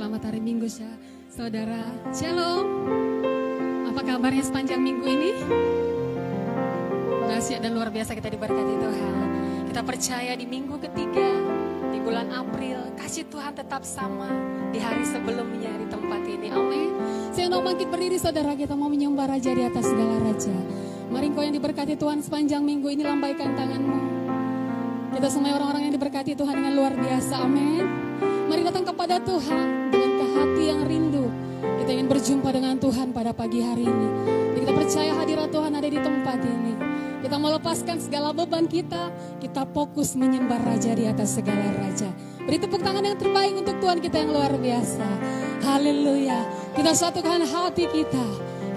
Selamat hari Minggu, saudara. Shalom. Apa kabarnya sepanjang minggu ini? Dahsyat dan luar biasa kita diberkati Tuhan. Kita percaya di minggu ketiga, di bulan April, kasih Tuhan tetap sama di hari sebelumnya di tempat ini. Amin. Saya mau bangkit berdiri, saudara, kita mau menyembah Raja di atas segala raja. Mari engkau yang diberkati Tuhan sepanjang minggu ini, lambaikan tanganmu. Kita semua orang-orang yang diberkati Tuhan dengan luar biasa. Amin. Mari datang kepada Tuhan dengan hati yang rindu. Kita ingin berjumpa dengan Tuhan pada pagi hari ini. Jadi kita percaya hadirat Tuhan ada di tempat ini. Kita mau lepaskan segala beban kita. Kita fokus menyembah Raja di atas segala raja. Beri tepuk tangan yang terbaik untuk Tuhan kita yang luar biasa. Haleluya. Kita satukan hati kita.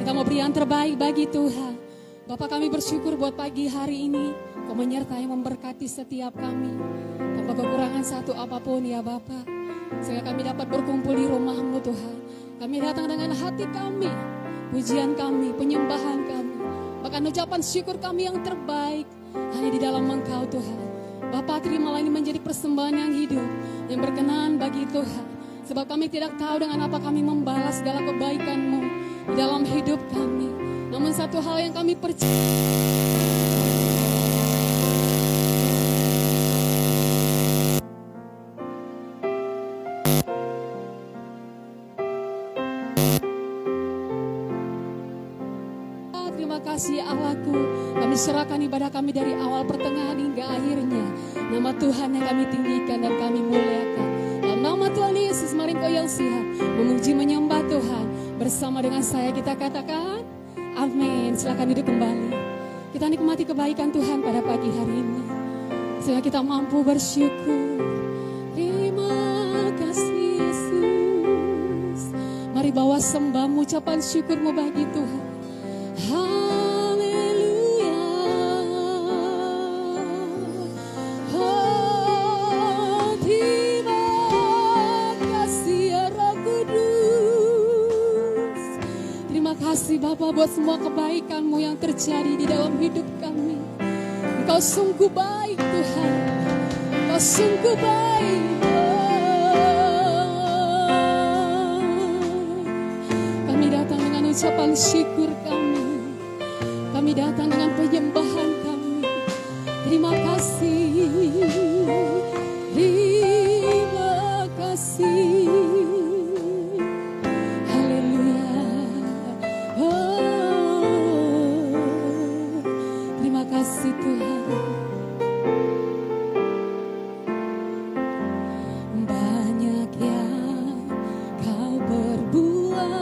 Kita mau beri yang terbaik bagi Tuhan. Bapak, kami bersyukur buat pagi hari ini. Kau menyertai memberkati setiap kami. Tanpa kekurangan satu apapun ya Bapak. Sehingga kami dapat berkumpul di rumah-Mu Tuhan. Kami datang dengan hati kami, pujian kami, penyembahan kami. Bahkan ucapan syukur kami yang terbaik hanya di dalam Engkau Tuhan. Bapa, terimalah ini menjadi persembahan yang hidup, yang berkenan bagi Tuhan. Sebab kami tidak tahu dengan apa kami membalas segala kebaikan-Mu di dalam hidup kami. Namun satu hal yang kami percaya, kasih Allahku, kami serahkan ibadah kami dari awal pertengahan hingga akhirnya. Nama Tuhan yang kami tinggikan dan kami muliakan. Dalam nama Tuhan Yesus, mari engkau yang siap memuji menyembah Tuhan. Bersama dengan saya kita katakan amin. Silakan duduk kembali. Kita nikmati kebaikan Tuhan pada pagi hari ini, sehingga kita mampu bersyukur. Terima kasih Yesus. Mari bawa sembahmu, ucapan syukurmu bagi Tuhan. Terima kasih Bapa buat semua kebaikan-Mu yang terjadi di dalam hidup kami. Engkau sungguh baik Tuhan. Engkau sungguh baik. Kami datang dengan ucapan syukur kami. Kami datang dengan penyembahan kami. Terima kasih. Terima kasih. Kasih Tuhan. Banyak yang Kau berbuat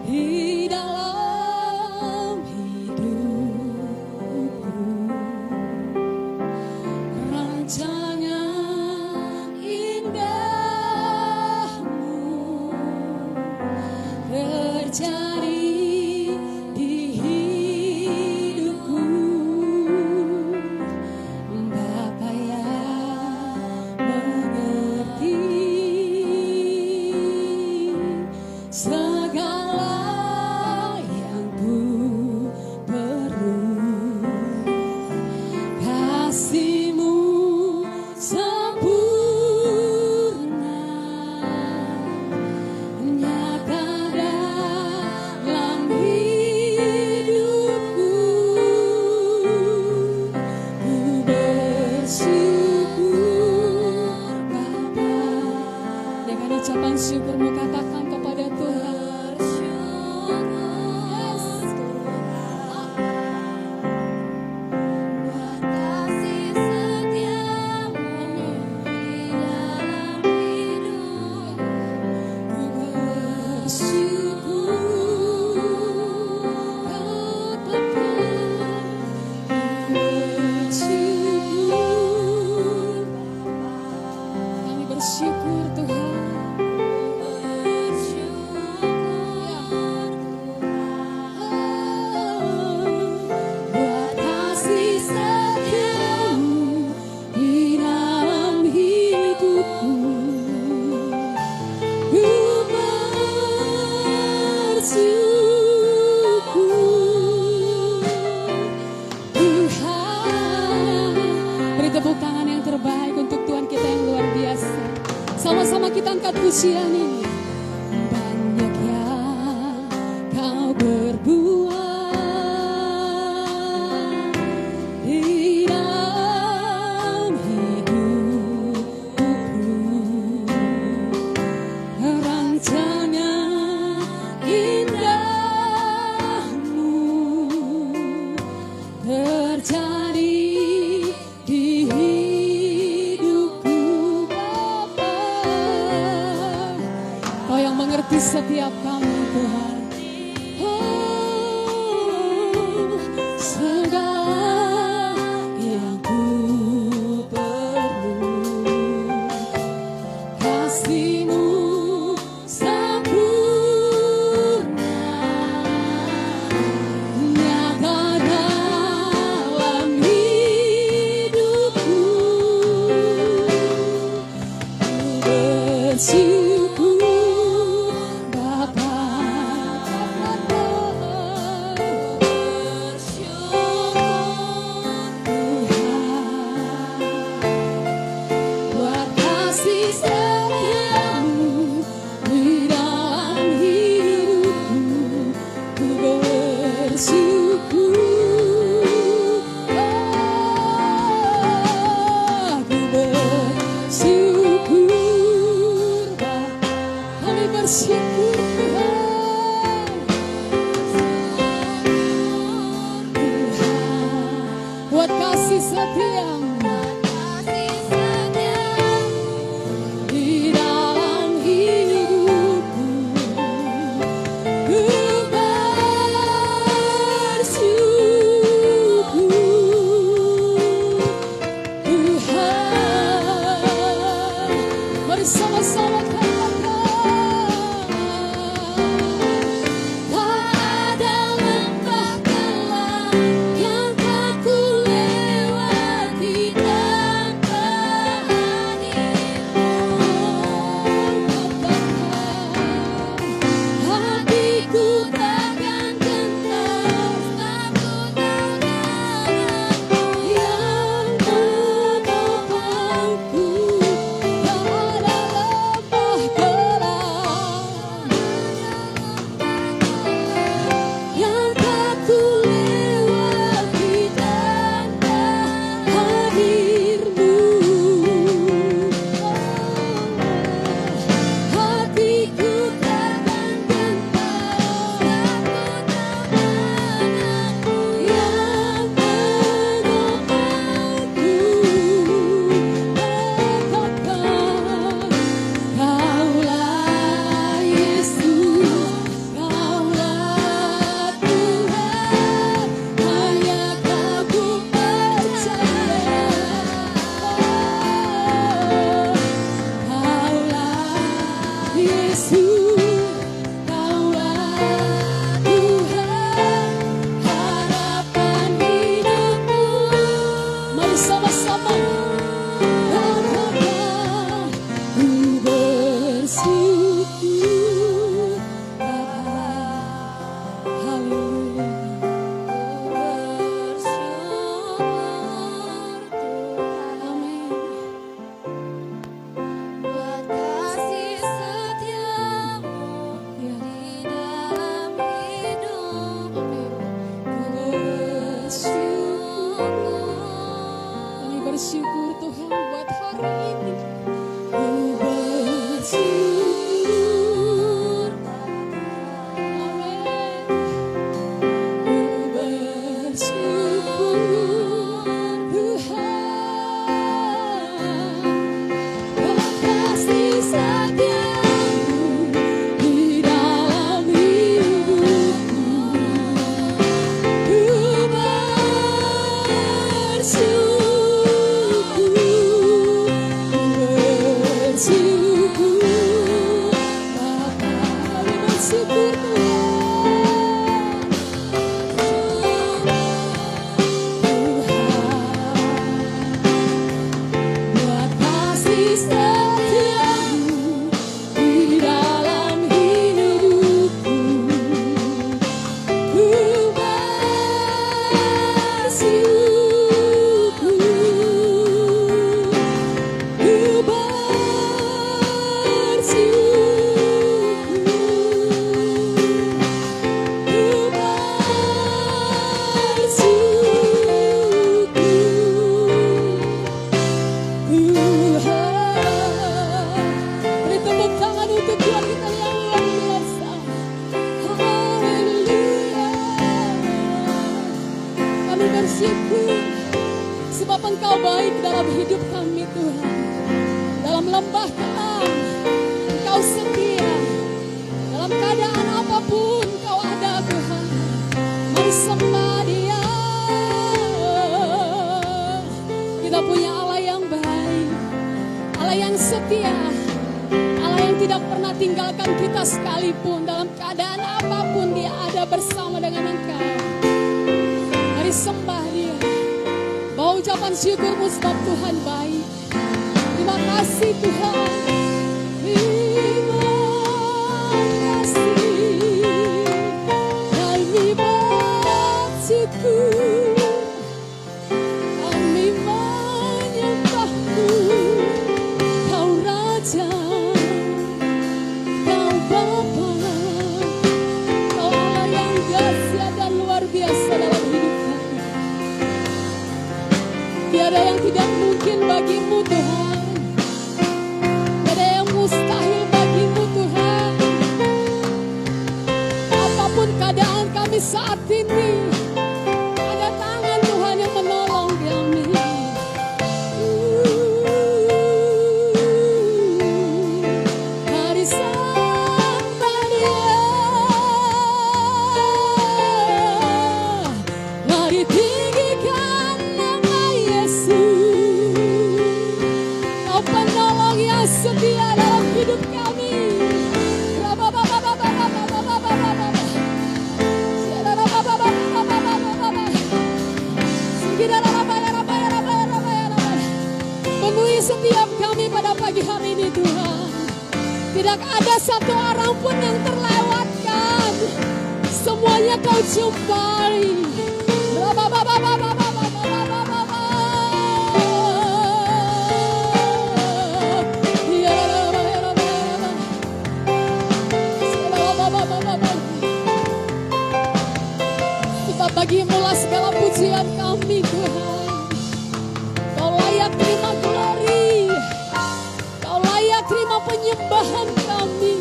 di dalam hidupku. Rancangan indahmu terjadi syukurmu, katakan kepada Tuhan. Buat kasih setiamu di dalam hidup, ku bersyukur. Kami bersyukur Tuhan. Tepuk tangan yang terbaik untuk Tuhan kita yang luar biasa. Sama-sama kita angkat pujian ini. Banyak yang kau berbuat di dalam hidupku. Rencana indahmu terjadi di hidupku, Bapa. Kau yang mengerti setiap kami, Tuhan. Oh, segala yang ku perlu, kasih-Mu sempurna, nyata dalam hidupku. Ku bersyukur, Bapa. Buat kasih setiamu di dalam hidupku, ku bersyukur. Ku bersyukur, Bapa. Kami bersyukur, Tuhan. Buat kasih setiamu di dalam hidupku, ku bersyukur, Tuhan. Mari sama-sama katakan, tak ada lembah gelap yang tak ku lewati tanpa hadir-Mu. Hatiku takkan gentar, takut tangan-Mu yang menopangku. Tak ada lembah gelap yang tak ku lewati tanpa hadir-Mu. Hatiku takkan gentar, takut tangan-Mu yang menopangku. Katakan, Kaulah Yesus, Kaulah Tuhan, hanya Kau ku percaya. Kaulah Yesus, Kaulah Tuhan, harapan hidupku. Mari sama-sama katakan, ku bersyukur, Bapa. Haleluya. Amin. Buat kasih setiamu di dalam hidup, ku bersyukur. Kami bersyukur, Tuhan, buat hari ini. Ku bersyukur, amin. Ku bersyukur, Tuhan. Buat kasih setiamu di dalam hidupku, ku bersyukur, Bapa. Kami bersyukur, buat kasih setiamu di dalam hidupku, ku bersyukur, ku bersyukur. sembah Tuhan. Engkau setia. Dalam keadaan apapun Engkau ada Tuhan. Mari sembah Dia. Kita punya Allah yang baik, Allah yang setia, Allah yang tidak pernah tinggalkan kita sekalipun. Dalam keadaan apapun Dia ada bersama dengan engkau. Mari sembah Dia. Bawa ucapan syukurmu sebab Tuhan baik. Terima kasih Tuhan. Terima kasih. Kami bersyukur. Kami menyembahmu. Kau Raja. Kau Bapa. Kau Allah yang dahsyat dan luar biasa dalam hidup kami. Tiada yang tidak mungkin bagimu Tuhan. Tiada yang mustahil bagimu Tuhan. Apapun keadaan kami saat ini, ada tangan Tuhan yang menolong kami. Mari sembah Dia. Mari tinggikan nama Yesus. Kau penolong yang setia dalam hidup kami. Penuhi setiap kami pada pagi hari ini Tuhan. Tidak ada satu orang pun yang terlewatkan. Semuanya Kau jumpai. Sebab bagimu-lah segala pujian kami Tuhan. Kau layak terima glory. Kau layak terima penyembahan kami.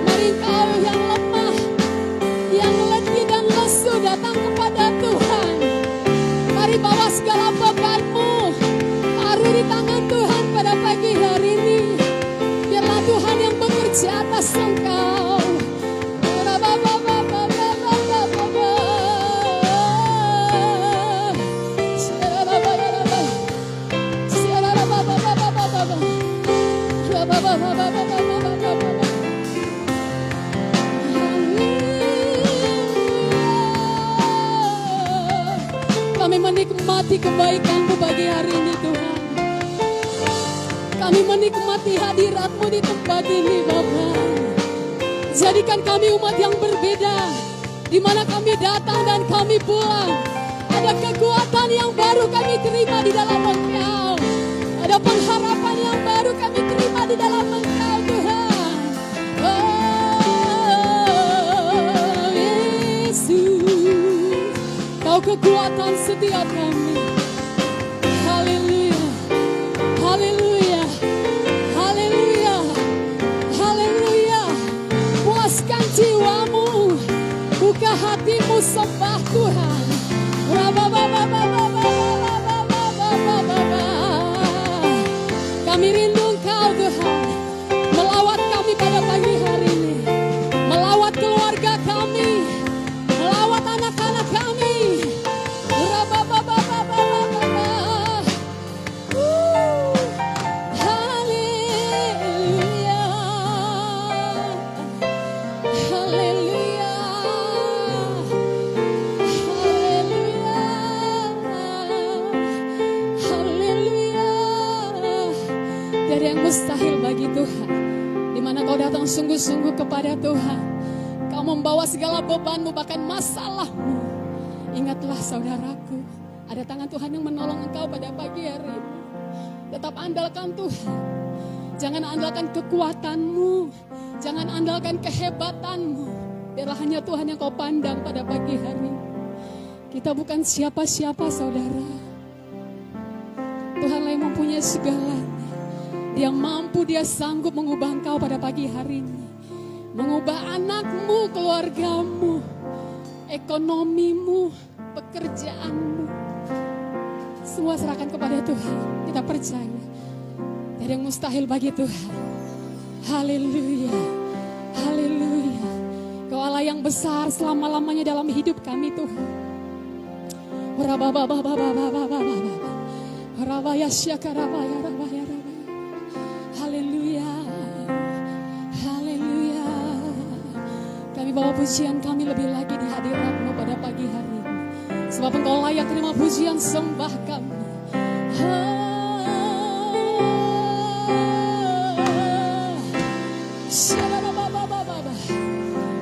Mari kau yang lemah, yang letih dan lesu datang kepada Tuhan. Mari bawa segala bebanmu, taruh di tangan Tuhan pada pagi hari ini. Biarlah Tuhan yang bekerja atas engkau. Kami menikmati kebaikan-Mu pagi hari ini Tuhan. Kami menikmati hadirat-Mu di tempat ini Bapa. Jadikan kami umat yang berbeda, di mana kami datang dan kami pulang. Ada kekuatan yang baru kami terima di dalam Engkau. Ada pengharapan yang baru kami terima di dalam Engkau Tuhan. Oh Yesus, Kau kekuatan setiap kami. Haleluya, haleluya, haleluya, haleluya. Puaskan jiwamu, buka hatimu, sembah Tuhan. Kami rindu Engkau Tuhan, melawat kami pada pagi hari ini, melawat keluarga kami, melawat anak-anak kami. Haleluya, haleluya, haleluya. Tidak ada yang mustahil bagi Tuhan. Di mana kau datang sungguh-sungguh kepada Tuhan, kau membawa segala bebanmu, bahkan masalahmu. Ingatlah saudaraku, ada tangan Tuhan yang menolong engkau pada pagi hari ini. Tetap andalkan Tuhan. Jangan andalkan kekuatanmu, jangan andalkan kehebatanmu. Biarlah hanya Tuhan yang kau pandang pada pagi hari ini. Kita bukan siapa-siapa saudara. Tuhanlah yang mempunyai segalanya. Dia mampu, Dia sanggup mengubah engkau pada pagi hari ini. mengubah anakmu, keluargamu, ekonomimu, pekerjaanmu. Semua serahkan kepada Tuhan. Kita percaya. Tidak ada yang mustahil bagi Tuhan. Haleluya. Haleluya. Kau Allah yang besar selama-lamanya dalam hidup kami Tuhan. Haleluya. Haleluya. Kami bawa pujian kami lebih lagi di hadirat-Mu pada pagi hari ini. Sebab Engkau layak terima pujian sembah kami.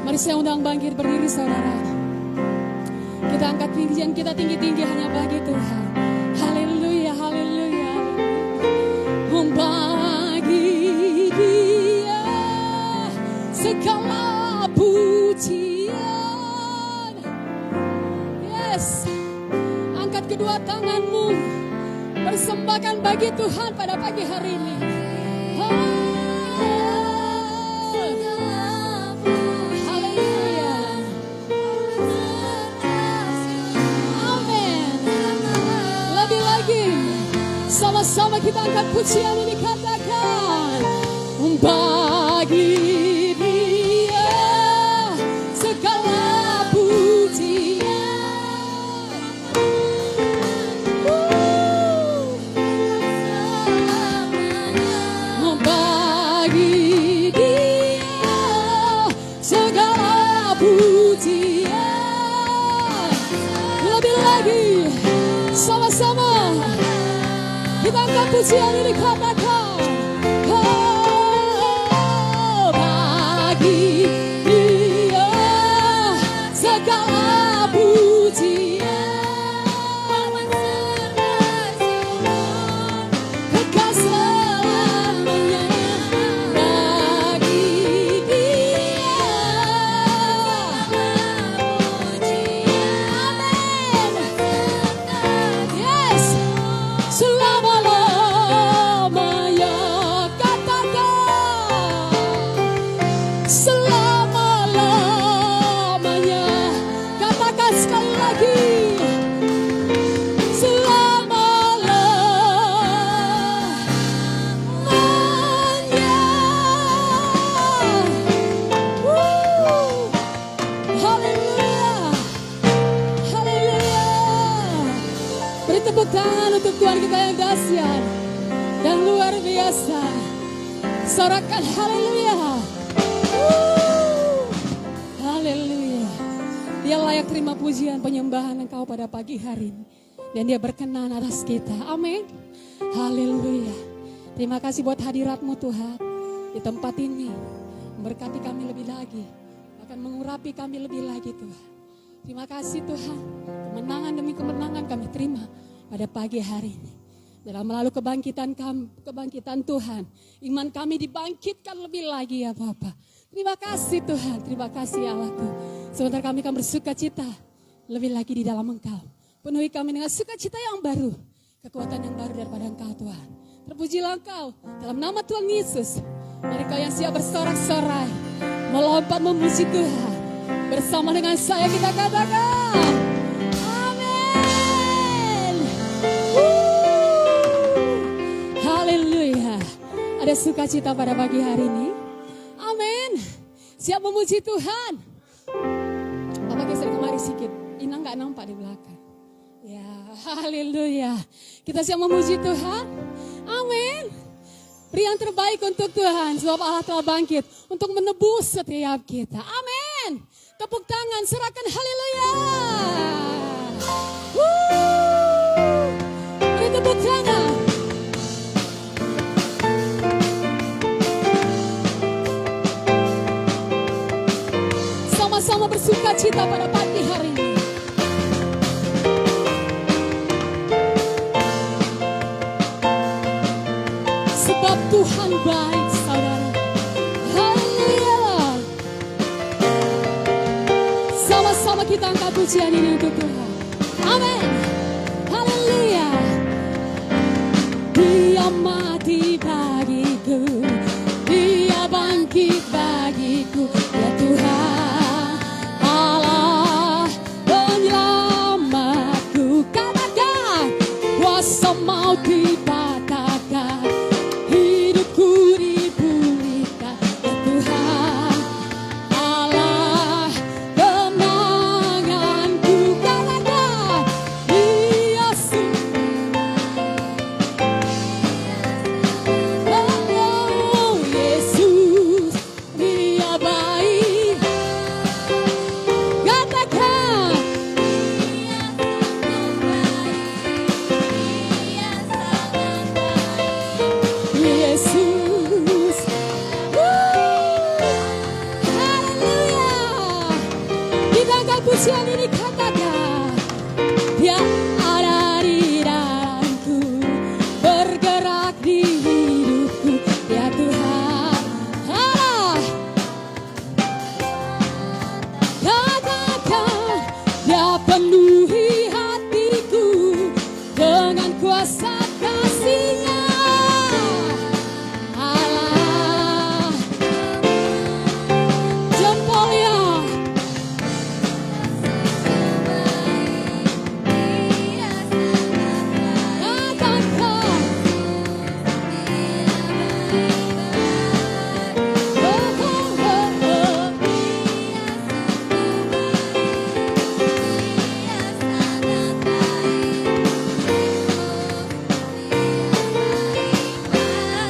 Mari saya undang bangkit berdiri saudara. Kita angkat pujian kita tinggi-tinggi hanya bagi Tuhan. Haleluya, haleluya. Bagi Dia segala pujian. Yes. Angkat kedua tanganmu. Persembahkan bagi Tuhan pada pagi hari ini. Sama-sama kita angkat pujian ini, katakan bagi Dia segala pujian. Bagi Dia segala pujian. Lebih lagi sama-sama kita angkat pujian ini, katakan bagi Dia segala pujian. Kekal selamanya bagi Dia. Amin. Yes. Selama-lamanya, katakan selama-lamanya, katakan sekali lagi, selama-lamanya. Haleluya, haleluya. Beri tepuk tangan untuk Tuhan kita yang dahsyat dan luar biasa. Sorakan haleluya. Haleluya. Dia layak terima pujian penyembahan Engkau pada pagi hari ini. Dan Dia berkenan atas kita. Amin. Haleluya. Terima kasih buat hadirat-Mu Tuhan di tempat ini. Memberkati kami lebih lagi. Akan mengurapi kami lebih lagi Tuhan. Terima kasih Tuhan. Kemenangan demi kemenangan kami terima pada pagi hari ini. Dalam melalui kebangkitan Tuhan, iman kami dibangkitkan lebih lagi ya Bapa. Terima kasih Tuhan, terima kasih Allahku. Sebentar kami akan bersuka cita lebih lagi di dalam Engkau. Penuhi kami dengan sukacita yang baru, kekuatan yang baru daripada Engkau Tuhan. Terpujilah Engkau dalam nama Tuhan Yesus. Mari kau yang siap bersorak-sorai, melompat memuji Tuhan. Bersama dengan saya kita katakan haleluya. Ada sukacita pada pagi hari ini. Amin. Siap memuji Tuhan. Bapak geser kemari sedikit. Ina gak nampak di belakang. Ya, haleluya. Kita siap memuji Tuhan. Amin. Beri yang terbaik untuk Tuhan. Sebab Allah telah bangkit untuk menebus setiap kita. Amin. Tepuk tangan, serahkan haleluya. Beri tepuk tangan. Sama-sama bersuka cita pada pagi hari ini. Sebab Tuhan baik, saudara. Haleluya. Sama-sama kita angkat pujian ini untuk Tuhan. Amin. Haleluya. Dia mati bagiku, Dia bangkit bagiku. siang ini katakan, Dia ada di dalamku, bergerak di hidupku, ya Tuhan. Allah, katakan, Dia penuhi hatiku dengan kuasa kasih-Nya. Allah, jempolnya katakan,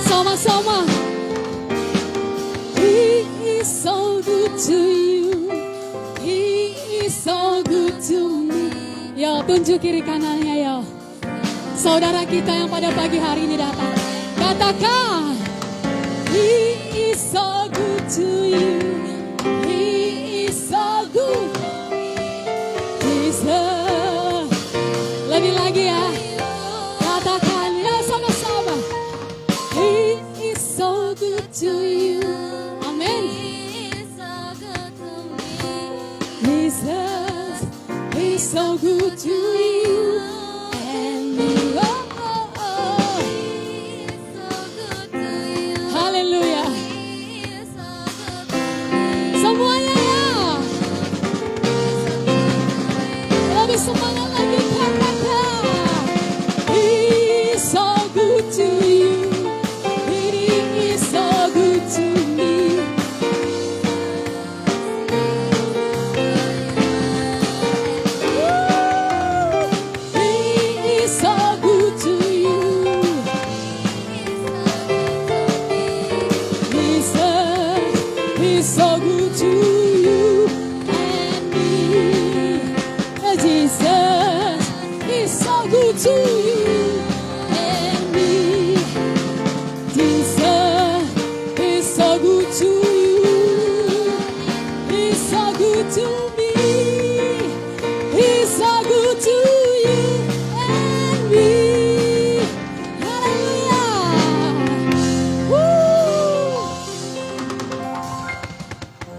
sama-sama. He is so good to you. He is so good to me. Yo, tunjuk kiri kanannya yo. Saudara kita yang pada pagi hari ini datang. Katakan, He is so good to you. He is so good. Jesus. Lebih lagi ya. Katakan ya sama-sama. He is so good to you. Amen. Jesus, He's so good to you and me. Oh, oh, oh. Haleluya. Semuanya ya. Lebih semangat lagi katakan. He's so good to you. He is so good to me. He is so good to you. He's so good to you and me. Jesus, He's so good to you and me. Jesus, He's so good to you. He's so good to me. He's so good to you and me. Haleluya.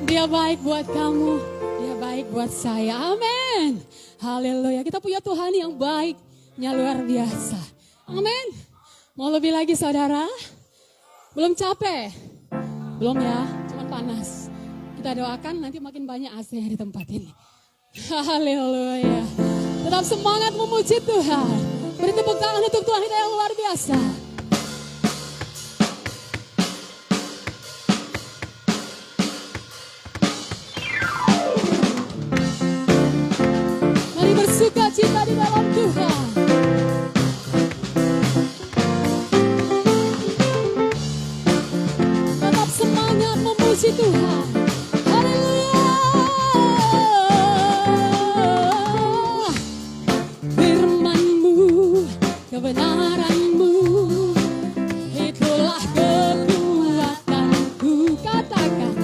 Dia baik buat kamu, Dia baik buat saya. Amin. Haleluya. Kita punya Tuhan yang baiknya luar biasa. Amin. Mau lebih lagi saudara? Belum capek? Belum ya, cuma panas. Kita doakan nanti makin banyak AC-nya di tempat ini. Haleluya. Tetap semangat memuji Tuhan. Beri tepuk tangan untuk Tuhan kita yang luar biasa. Mari bersuka cita di dalam Tuhan. Tetap semangat memuji Tuhan. Haleluya. Firman-Mu, kebenaran-Mu, itulah kekuatanku. Katakan.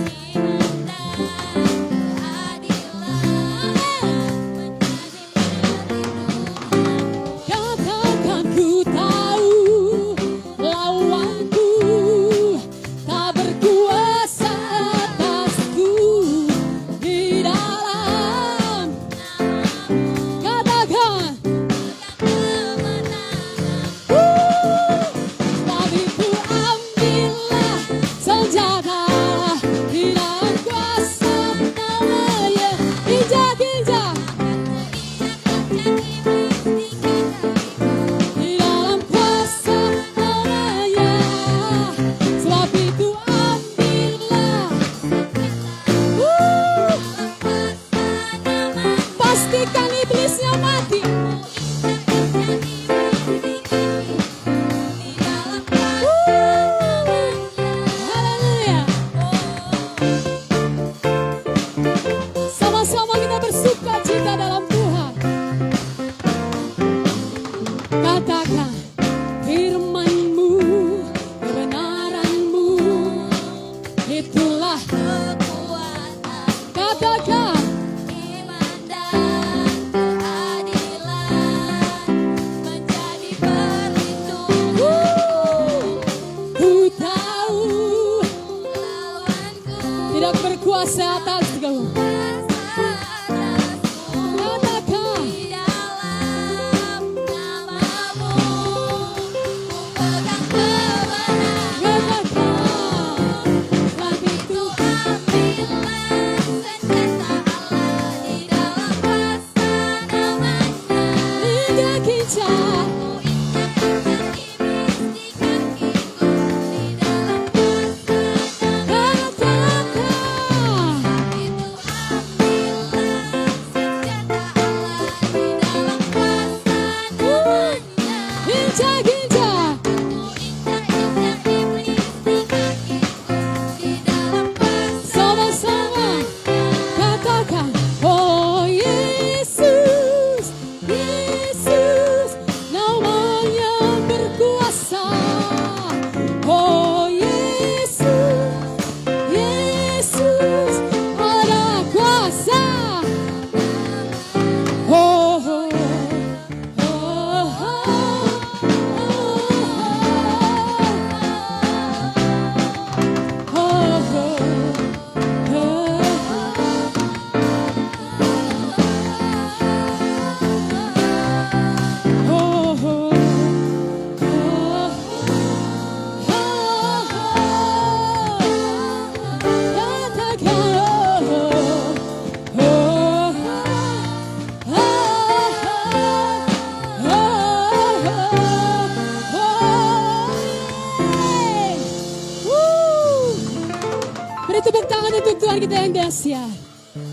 begitu yang dahsyat.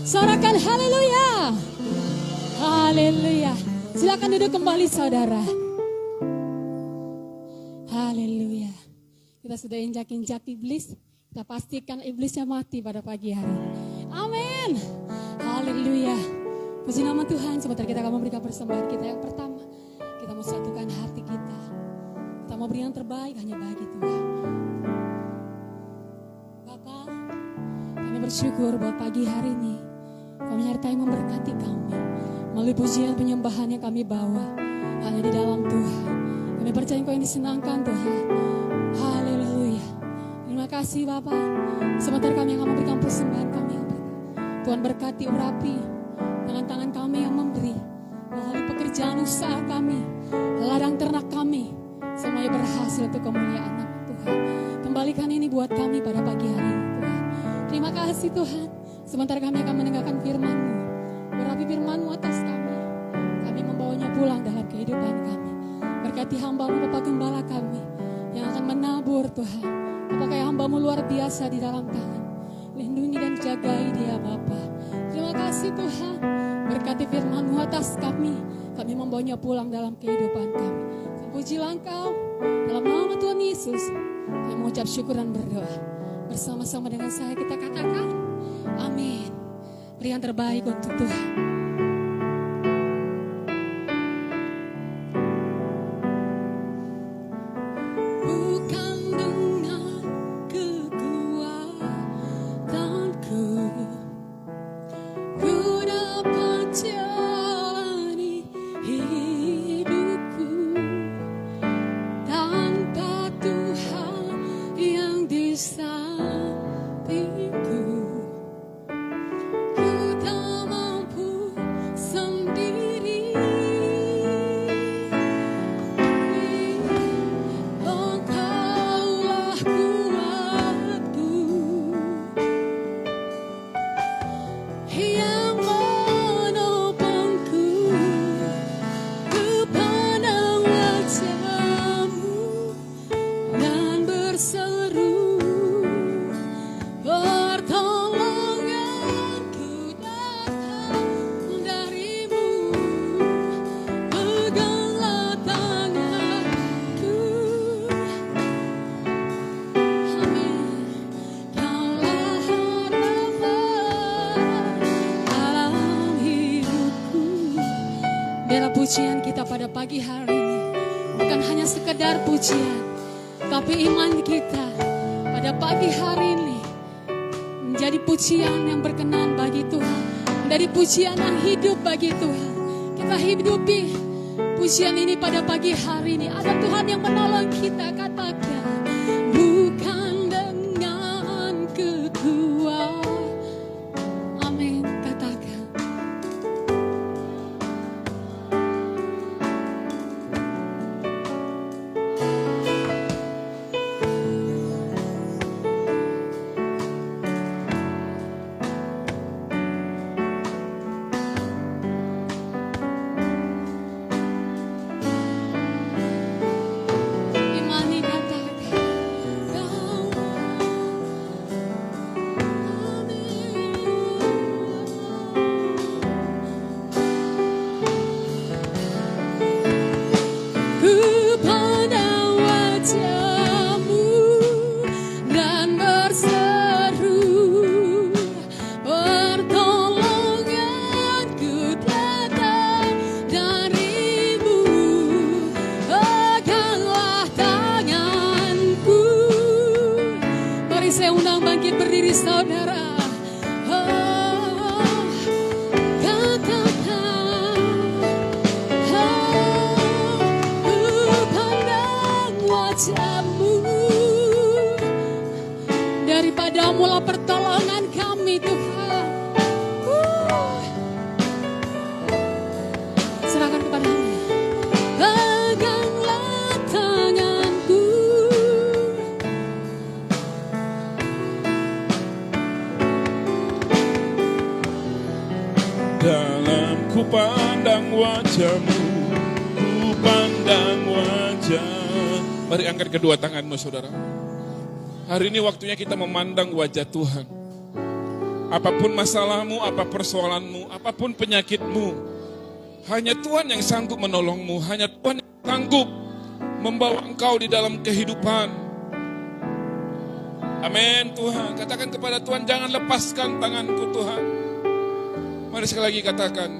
Sorakan haleluya. Haleluya. Silakan duduk kembali saudara. Haleluya. Kita sudah injak-injak iblis. Kita pastikan iblisnya mati pada pagi hari ini. Amin. Haleluya. Puji nama Tuhan. Sebentar kita akan memberikan persembahan kita yang pertama. Kita mau satukan hati kita. Kita mau beri yang terbaik hanya bagi Tuhan. Bapak, kami bersyukur buat pagi hari ini. Kau menyertai memberkati kami. Melalui pujian penyembahan yang kami bawa. Hanya di dalam Tuhan. Kami percaya Kau yang disenangkan Tuhan. Haleluya. Terima kasih Bapak. Sebentar kami akan memberikan persembahan kami yang pertama. Tuhan berkati urapi tangan-tangan kami yang memberi. Melalui pekerjaan usaha kami. Ladang ternak kami. Semuanya berhasil untuk kemuliaan nama Tuhan. Kembalikan ini buat kami pada pagi hari ini Tuhan. Terima kasih Tuhan. Sebentar kami akan mendengarkan firman-Mu. Urapi firman-Mu atas kami. Kami membawanya pulang dalam kehidupan kami. Berkati hamba-Mu Bapak Gembala kami. Yang akan menabur Tuhan. Apakah hamba-Mu luar biasa di dalam tangan. Lindungi dan jagai dia Bapa. Terima kasih Tuhan. Berkati firman-Mu atas kami. Kami membawanya pulang dalam kehidupan kami. Pujilah Engkau. Dalam nama Tuhan Yesus. Kami mengucap syukur dan berdoa. Bersama-sama dengan saya kita katakan. Amin. Beri yang terbaik untuk Tuhan. Pujian kita pada pagi hari ini bukan hanya sekedar pujian, tapi iman kita pada pagi hari ini menjadi pujian yang berkenan bagi Tuhan, menjadi pujian yang hidup bagi Tuhan. Kita hidupi pujian ini pada pagi hari ini. Ada Tuhan yang menolong kita, katakan bukan dengan kekuatan. Amin, katakan. Saya undang bangkit berdiri saudara. Katakan, ku pandang wajah-Mu. Daripada mula pertolongan kami Tuhan. Serahkan kepada-Mu. Peganglah tanganku. Dalam ku pandang wajah-Mu, ku pandang wajah. Mari angkat kedua tanganmu saudara. Hari ini waktunya kita memandang wajah Tuhan. Apapun masalahmu, apa persoalanmu, apapun penyakitmu, hanya Tuhan yang sanggup menolongmu, hanya Tuhan yang sanggup membawa engkau di dalam kehidupan. Amin Tuhan. Katakan kepada Tuhan, jangan lepaskan tanganku Tuhan. Mari sekali lagi katakan,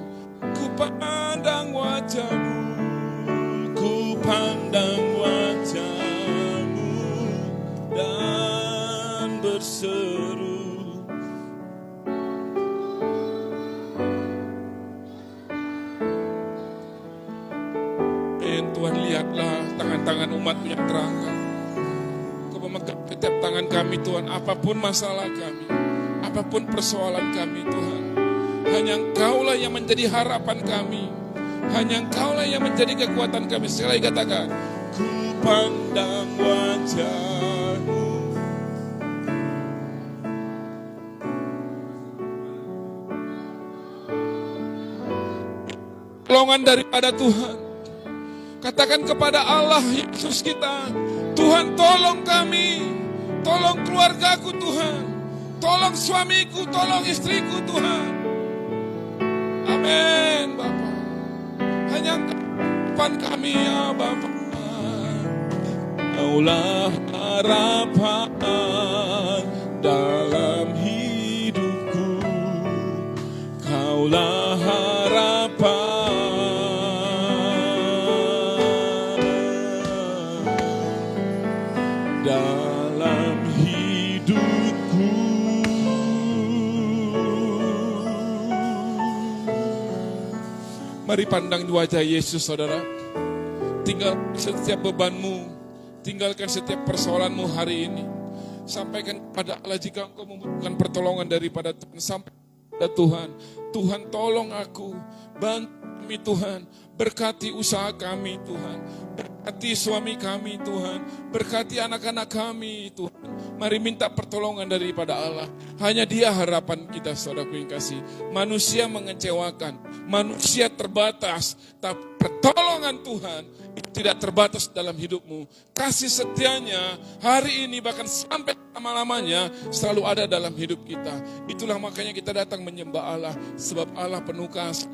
ku pandang wajah-Mu, ku pandang wajah-Mu dan berseru. Tuhan, lihatlah tangan-tangan umat-Mu yang terangkat. Kau memegang setiap tangan kami Tuhan, apapun masalah kami, apapun persoalan kami Tuhan. Hanya Engkau-lah yang menjadi harapan kami, hanya Engkau-lah yang menjadi kekuatan kami. Sekali lagi katakan, ku pandang wajah-Mu. Pertolongan daripada Tuhan. Katakan kepada Allah Yesus kita, Tuhan tolong kami, tolong keluargaku Tuhan, tolong suamiku, tolong istriku Tuhan. Amin Bapa. Hanya harapan kami ya Bapa. Kaulah harapan dalam hidupku, Kaulah harapan dalam hidupku. Mari pandang wajah Yesus saudara. Tinggalkan setiap bebanmu, tinggalkan setiap persoalanmu hari ini. Sampaikan kepada Allah jika engkau membutuhkan pertolongan daripada Tuhan. Sampai kepada Tuhan, Tuhan tolong aku, bantu kami Tuhan, berkati usaha kami Tuhan, berkati suami kami Tuhan, berkati anak-anak kami Tuhan. Mari minta pertolongan daripada Allah. Hanya Dia harapan kita saudaraku yang kasih. Manusia mengecewakan, manusia terbatas, tapi pertolongan Tuhan tidak terbatas dalam hidupmu. Kasih setianya hari ini bahkan sampai lama-lamanya selalu ada dalam hidup kita. Itulah makanya kita datang menyembah Allah, sebab Allah penuh kasih.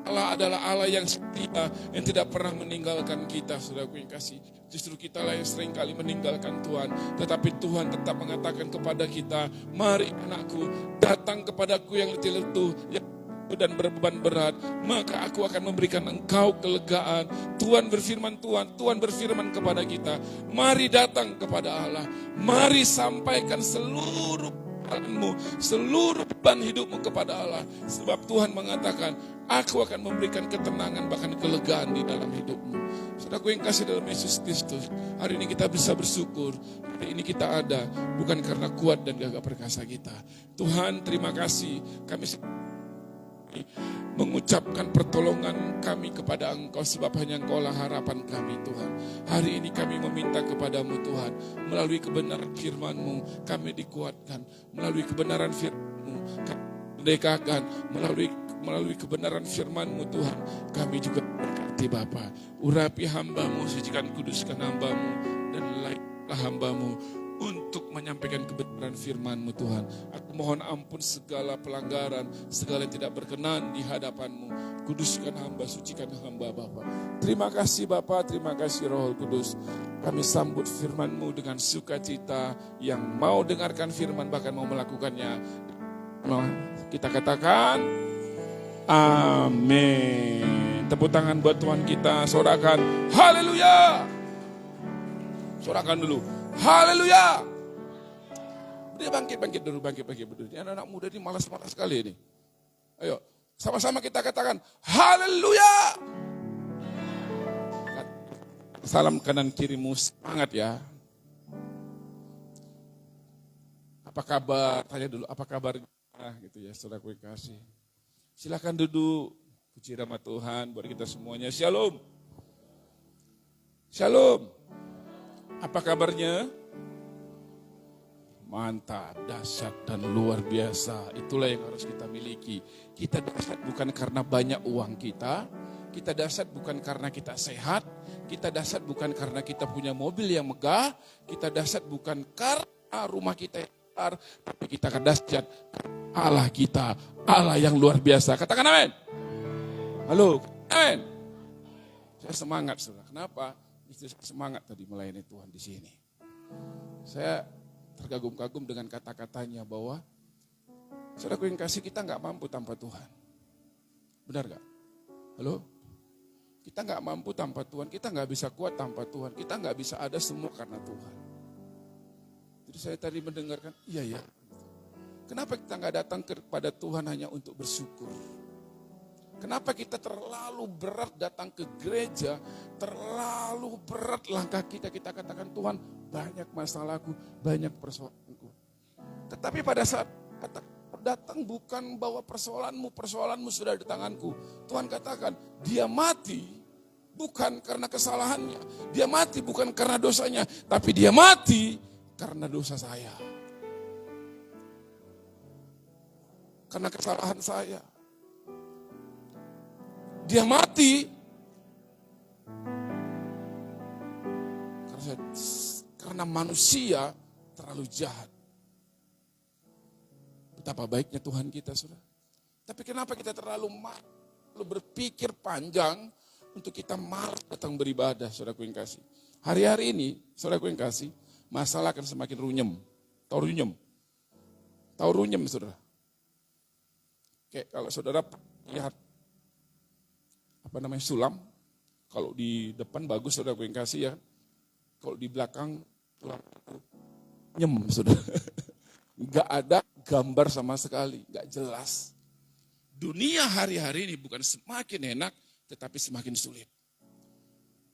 Allah adalah Allah yang setia, yang tidak pernah meninggalkan kita, saudaraku yang kasih. Justru kita lah yang sering kali meninggalkan Tuhan. Tetapi Tuhan tetap mengatakan kepada kita, mari anakku, datang kepadaku yang letih lesu, yang dan berbeban berat, maka aku akan memberikan engkau kelegaan. Tuhan berfirman kepada kita, mari datang kepada Allah, mari sampaikan seluruh seluruh beban hidupmu kepada Allah. Sebab Tuhan mengatakan, aku akan memberikan ketenangan bahkan kelegaan di dalam hidupmu. Saudaraku yang kasih dalam Yesus Kristus, hari ini kita bisa bersyukur. Hari ini kita ada bukan karena kuat dan gagah perkasa kita. Tuhan terima kasih, kami mengucapkan pertolongan kami kepada Engkau, sebab hanya Engkau lah harapan kami Tuhan. Hari ini kami meminta kepadamu Tuhan, melalui kebenaran firman-Mu kami dikuatkan, melalui kebenaran firman-Mu kami merdekakan, melalui kebenaran firman-Mu Tuhan kami juga berkati Bapa. Urapi hamba-Mu, sucikan kuduskan hamba-Mu, dan layaklah hamba-Mu untuk menyampaikan kebenaran firman-Mu Tuhan. Aku mohon ampun segala pelanggaran, segala yang tidak berkenan di hadapan-Mu. Kuduskan hamba, sucikan hamba Bapa. Terima kasih Bapa, terima kasih Roh Kudus. Kami sambut firman-Mu dengan sukacita, yang mau dengarkan firman bahkan mau melakukannya. Kita katakan amin. Tepuk tangan buat Tuhan kita, sorakan haleluya. Sorakan dulu. Haleluya. Dia bangkit dulu. Ini anak-anak muda ini malas-malas sekali ini. Ayo, sama-sama kita katakan haleluya. Salam kanan kirimu, semangat ya. Apa kabar? Tanya dulu, apa kabar? Gitu ya, saudaraku yang kasih. Silakan duduk. Puji nama Tuhan buat kita semuanya. Shalom. Shalom. Apa kabarnya? Mantap, dahsyat dan luar biasa. Itulah yang harus kita miliki. Kita dahsyat bukan karena banyak uang kita. Kita dahsyat bukan karena kita sehat. Kita dahsyat bukan karena kita punya mobil yang megah. Kita dahsyat bukan karena rumah kita yang besar, tapi kita akan dahsyat. Allah kita, Allah yang luar biasa. Katakan amin. Halo, amin. Saya semangat, saudara. Kenapa? Istri saya semangat tadi melayani Tuhan di sini. Saya terkagum-kagum dengan kata-katanya bahwa saudaraku yang kasih, kita nggak mampu tanpa Tuhan. Benar nggak? Halo? Kita nggak mampu tanpa Tuhan, kita nggak bisa kuat tanpa Tuhan, kita nggak bisa ada semua karena Tuhan. Jadi saya tadi mendengarkan, iya ya. Kenapa kita nggak datang kepada Tuhan hanya untuk bersyukur? Kenapa kita terlalu berat datang ke gereja, terlalu berat langkah kita katakan Tuhan banyak masalahku, banyak persoalanku. Tetapi pada saat datang bukan bahwa persoalanmu sudah di tanganku. Tuhan katakan, dia mati bukan karena kesalahannya. Dia mati bukan karena dosanya, tapi dia mati karena dosa saya. Karena kesalahan saya. Dia mati karena manusia terlalu jahat. Betapa baiknya Tuhan kita, saudara. Tapi kenapa kita terlalu berpikir panjang untuk kita malas datang beribadah, saudaraku yang kasih. Hari-hari ini, saudaraku yang kasih, masalah akan semakin runyem. Tahu runyem? Tahu runyem, saudara? Kayak kalau saudara lihat sulam, kalau di depan bagus, saudaraku yang kasih ya. Kalau di belakang tulang nyem, saudara. Gak ada gambar sama sekali, gak jelas. Dunia hari-hari ini bukan semakin enak, tetapi semakin sulit.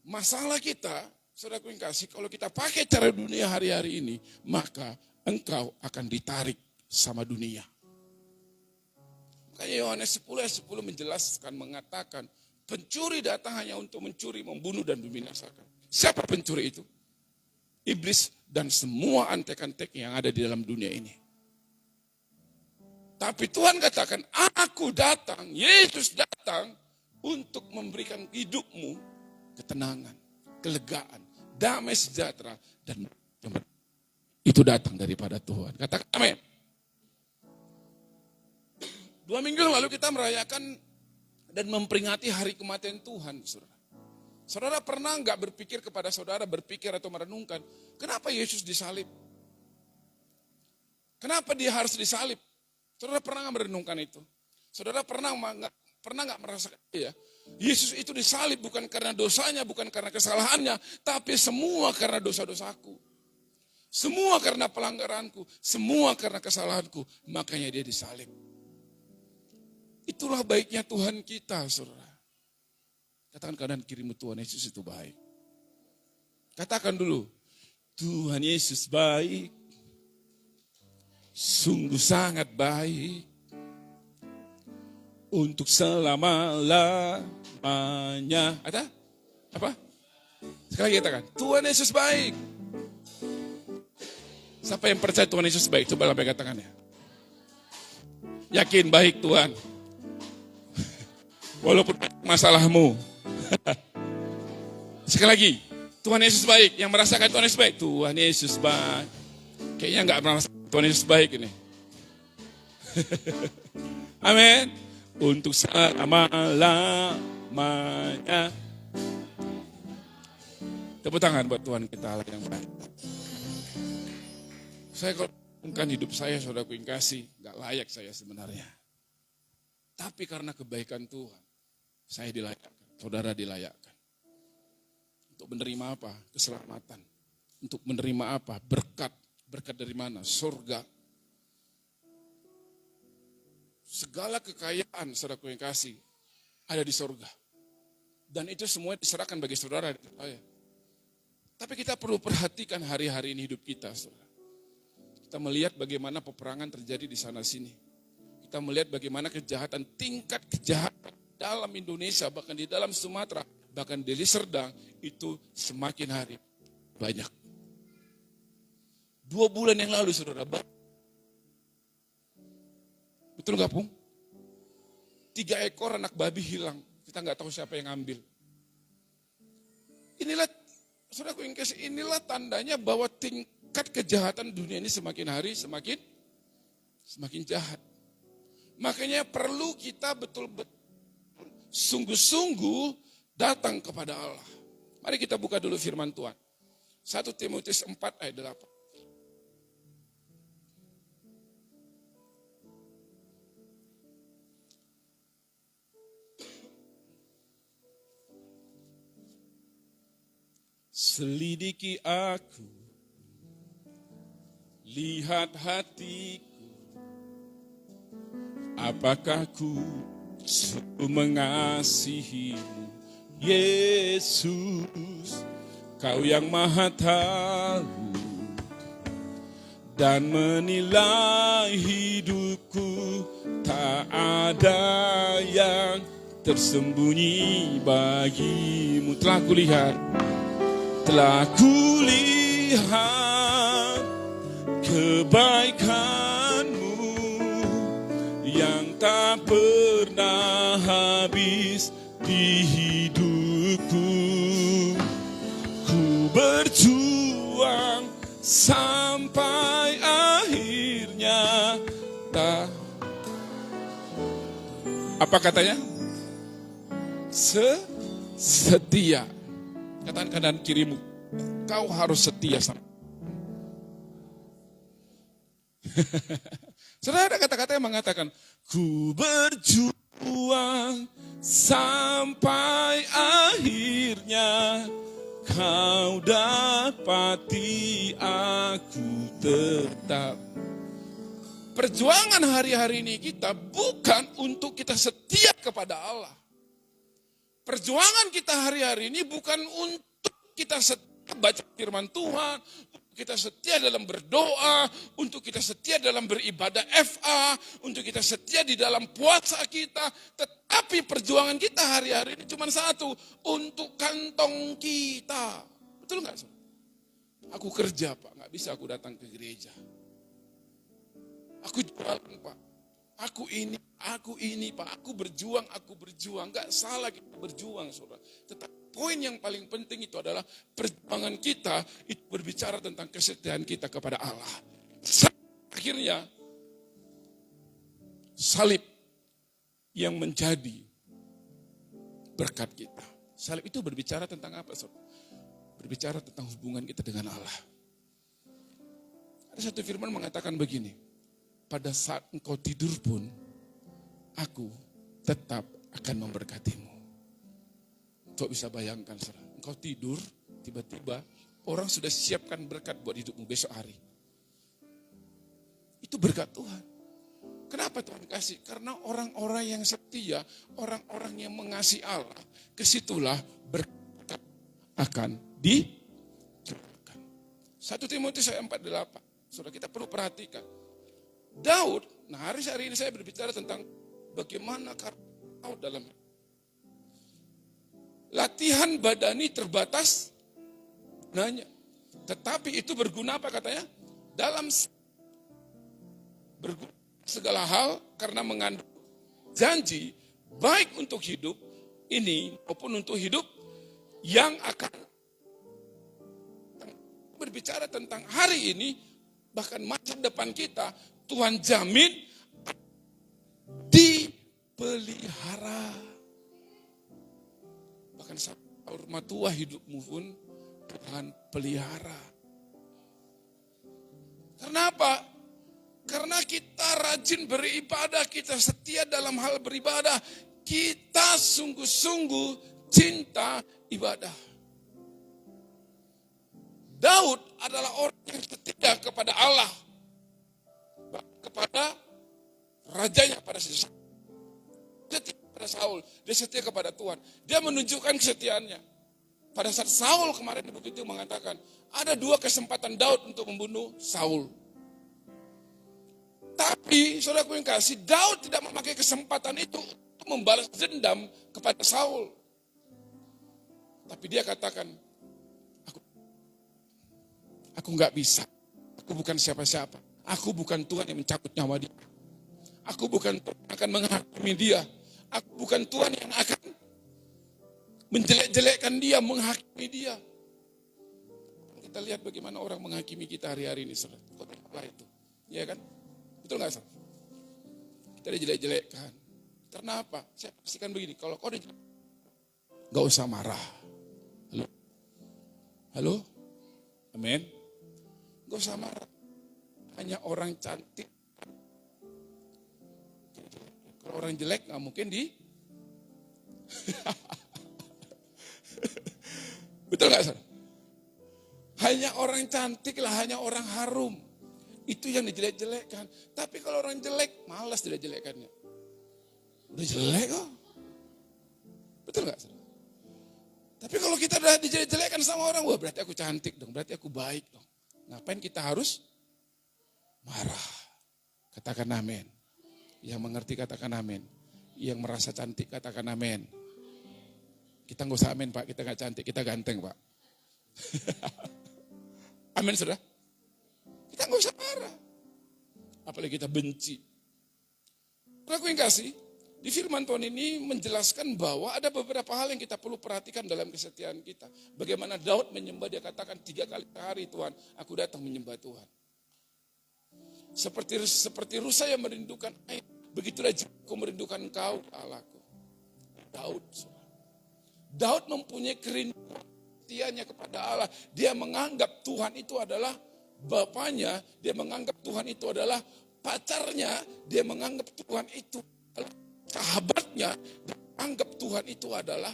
Masalah kita, saudaraku yang kasih, kalau kita pakai cara dunia hari-hari ini, maka engkau akan ditarik sama dunia. Makanya Yohanes 10 menjelaskan, mengatakan, pencuri datang hanya untuk mencuri, membunuh, dan membinasakan. Siapa pencuri itu? Iblis dan semua antek-antek yang ada di dalam dunia ini. Tapi Tuhan katakan, aku datang, Yesus datang untuk memberikan hidupmu ketenangan, kelegaan, damai sejahtera, dan itu datang daripada Tuhan. Katakan amin. 2 minggu yang lalu kita merayakan dan memperingati hari kematian Tuhan, saudara. Saudara pernah nggak berpikir kepada saudara, berpikir atau merenungkan, kenapa Yesus disalib? Kenapa dia harus disalib? Saudara pernah nggak merenungkan itu? Saudara pernah nggak merasakan ya? Yesus itu disalib bukan karena dosanya, bukan karena kesalahannya, tapi semua karena dosa-dosaku. Semua karena pelanggaranku, semua karena kesalahanku, makanya dia disalib. Itulah baiknya Tuhan kita, saudara. Katakan kanan kirimu, Tuhan Yesus itu baik. Katakan dulu, Tuhan Yesus baik. Sungguh sangat baik. Untuk selama-lamanya. Ada? Apa? Sekali lagi katakan, Tuhan Yesus baik. Siapa yang percaya Tuhan Yesus baik? Coba lambai katakannya. Yakin baik Tuhan. Walaupun masalahmu. Sekali lagi, Tuhan Yesus baik. Yang merasakan Tuhan Yesus baik, Tuhan Yesus baik. Kayaknya enggak merasa Tuhan Yesus baik ini. Amin. Untuk selama-lamanya. Tepuk tangan buat Tuhan kita Allah yang baik. Saya kalau mengungkapkan hidup saya, saudaraku yang kasih, enggak layak saya sebenarnya. Tapi karena kebaikan Tuhan, saya dilayakkan, saudara dilayakkan. Untuk menerima apa? Keselamatan. Untuk menerima apa? Berkat. Berkat dari mana? Surga. Segala kekayaan, saudaraku yang kasih, ada di surga. Dan itu semua diserahkan bagi saudara. Tapi kita perlu perhatikan hari-hari ini hidup kita, saudara. Kita melihat bagaimana peperangan terjadi di sana-sini. Kita melihat bagaimana kejahatan, tingkat kejahatan dalam Indonesia, bahkan di dalam Sumatera, bahkan di Serdang, itu semakin hari banyak. 2 bulan yang lalu, saudara, betul gak, Pung? 3 ekor anak babi hilang. Kita gak tahu siapa yang ambil. Inilah, saudaraku yang kasih, inilah tandanya bahwa tingkat kejahatan dunia ini semakin hari semakin jahat. Makanya perlu kita betul-betul sungguh-sungguh datang kepada Allah. Mari kita buka dulu firman Tuhan. 1 Timotius 4 ayat 8. Selidiki aku, lihat hatiku, apakah ku sungguh mengasihimu, Yesus, Kau yang maha tahu dan menilai hidupku, tak ada yang tersembunyi bagimu. Telah kulihat kebaikanmu yang tak pernah habis di hidupku. Ku berjuang sampai akhirnya. Apa katanya? Setia. Katakan kanan kirimu, kau harus setia sama. Saudara, ada kata-kata yang mengatakan, ku berjuang sampai akhirnya kau dapati aku tetap. Perjuangan hari-hari ini kita bukan untuk kita setia kepada Allah. Perjuangan kita hari-hari ini bukan untuk kita setia baca firman Tuhan, untuk kita setia dalam berdoa, untuk kita setia dalam beribadah FA, untuk kita setia di dalam puasa kita. Tetapi perjuangan kita hari-hari ini cuma satu, untuk kantong kita. Betul nggak? Aku kerja Pak, nggak bisa aku datang ke gereja. Aku jualan Pak. Aku ini Pak, aku berjuang. Gak salah kita berjuang, saudara. Tetapi poin yang paling penting itu adalah perjuangan kita itu berbicara tentang kesetiaan kita kepada Allah. Akhirnya, salib yang menjadi berkat kita. Salib itu berbicara tentang apa, saudara? Berbicara tentang hubungan kita dengan Allah. Ada satu firman mengatakan begini, pada saat engkau tidur pun, aku tetap akan memberkatimu. Kau bisa bayangkan, saudara, engkau tidur, tiba-tiba orang sudah siapkan berkat buat hidupmu besok hari. Itu berkat Tuhan. Kenapa Tuhan kasih? Karena orang-orang yang setia, orang-orang yang mengasihi Allah, kesitulah berkat akan dicurahkan. 1 Timotius 4:8. Saudara, kita perlu perhatikan. Daud, nah hari ini saya berbicara tentang bagaimana karakter Daud dalam latihan badani terbatas gunanya. Tetapi itu berguna apa katanya? Dalam berguna segala hal karena mengandung janji baik untuk hidup ini maupun untuk hidup yang akan berbicara tentang hari ini, bahkan masa depan kita. Tuhan jamin dipelihara. Bahkan sampai rumah tua hidupmu pun Tuhan pelihara. Kenapa? Karena kita rajin beribadah, kita setia dalam hal beribadah. Kita sungguh-sungguh cinta ibadah. Daud adalah orang yang setia kepada Allah. Kepada rajanya pada setia kepada Saul, dia setia kepada Tuhan. Dia menunjukkan kesetiaannya. Pada saat Saul kemarin begitu mengatakan, ada 2 kesempatan Daud untuk membunuh Saul. Tapi saudaraku yang kasih, Daud tidak memakai kesempatan itu untuk membalas dendam kepada Saul. Tapi dia katakan, aku nggak bisa, aku bukan siapa-siapa. Aku bukan Tuhan yang mencabut nyawa dia. Aku bukan Tuhan yang akan menghakimi dia. Aku bukan Tuhan yang akan menjelek-jelekkan dia, menghakimi dia. kita lihat bagaimana orang menghakimi kita hari-hari ini, saudara. Khotbah itu, ya kan? Betul nggak, saudara? Kita dijelek-jelekkan. Karena apa? Saya pastikan begini, kalau kau dijelek, nggak usah marah. Halo? Halo? Amin? Nggak usah marah. Hanya orang cantik. Kalau orang jelek nggak mungkin Betul nggak, saudara? Hanya orang cantik lah, hanya orang harum. Itu yang dijelek-jelekkan. Tapi kalau orang jelek, malas dijelek-jelekannya. Udah jelek kok. Betul nggak, saudara? Tapi kalau kita udah dijelek-jelekkan sama orang, wah berarti aku cantik dong, berarti aku baik dong. Ngapain kita harus marah? Katakan amin. Yang mengerti katakan amin. Yang merasa cantik katakan amin. Kita nggak usah amin, Pak, kita nggak cantik, kita ganteng, Pak. Amin, saudara. Kita nggak usah marah. Apalagi kita benci. Aku yang kasih, di firman Tuhan ini menjelaskan bahwa ada beberapa hal yang kita perlu perhatikan dalam kesetiaan kita. Bagaimana Daud menyembah, dia katakan 3 kali sehari, Tuhan, aku datang menyembah Tuhan. Seperti rusa yang merindukan air, begitulah jiwaku merindukan Engkau, Allahku. Daud mempunyai kerinduan setianya kepada Allah. Dia menganggap Tuhan itu adalah bapaknya, dia menganggap Tuhan itu adalah pacarnya, dia menganggap Tuhan itu adalah sahabatnya, dia menganggap Tuhan itu adalah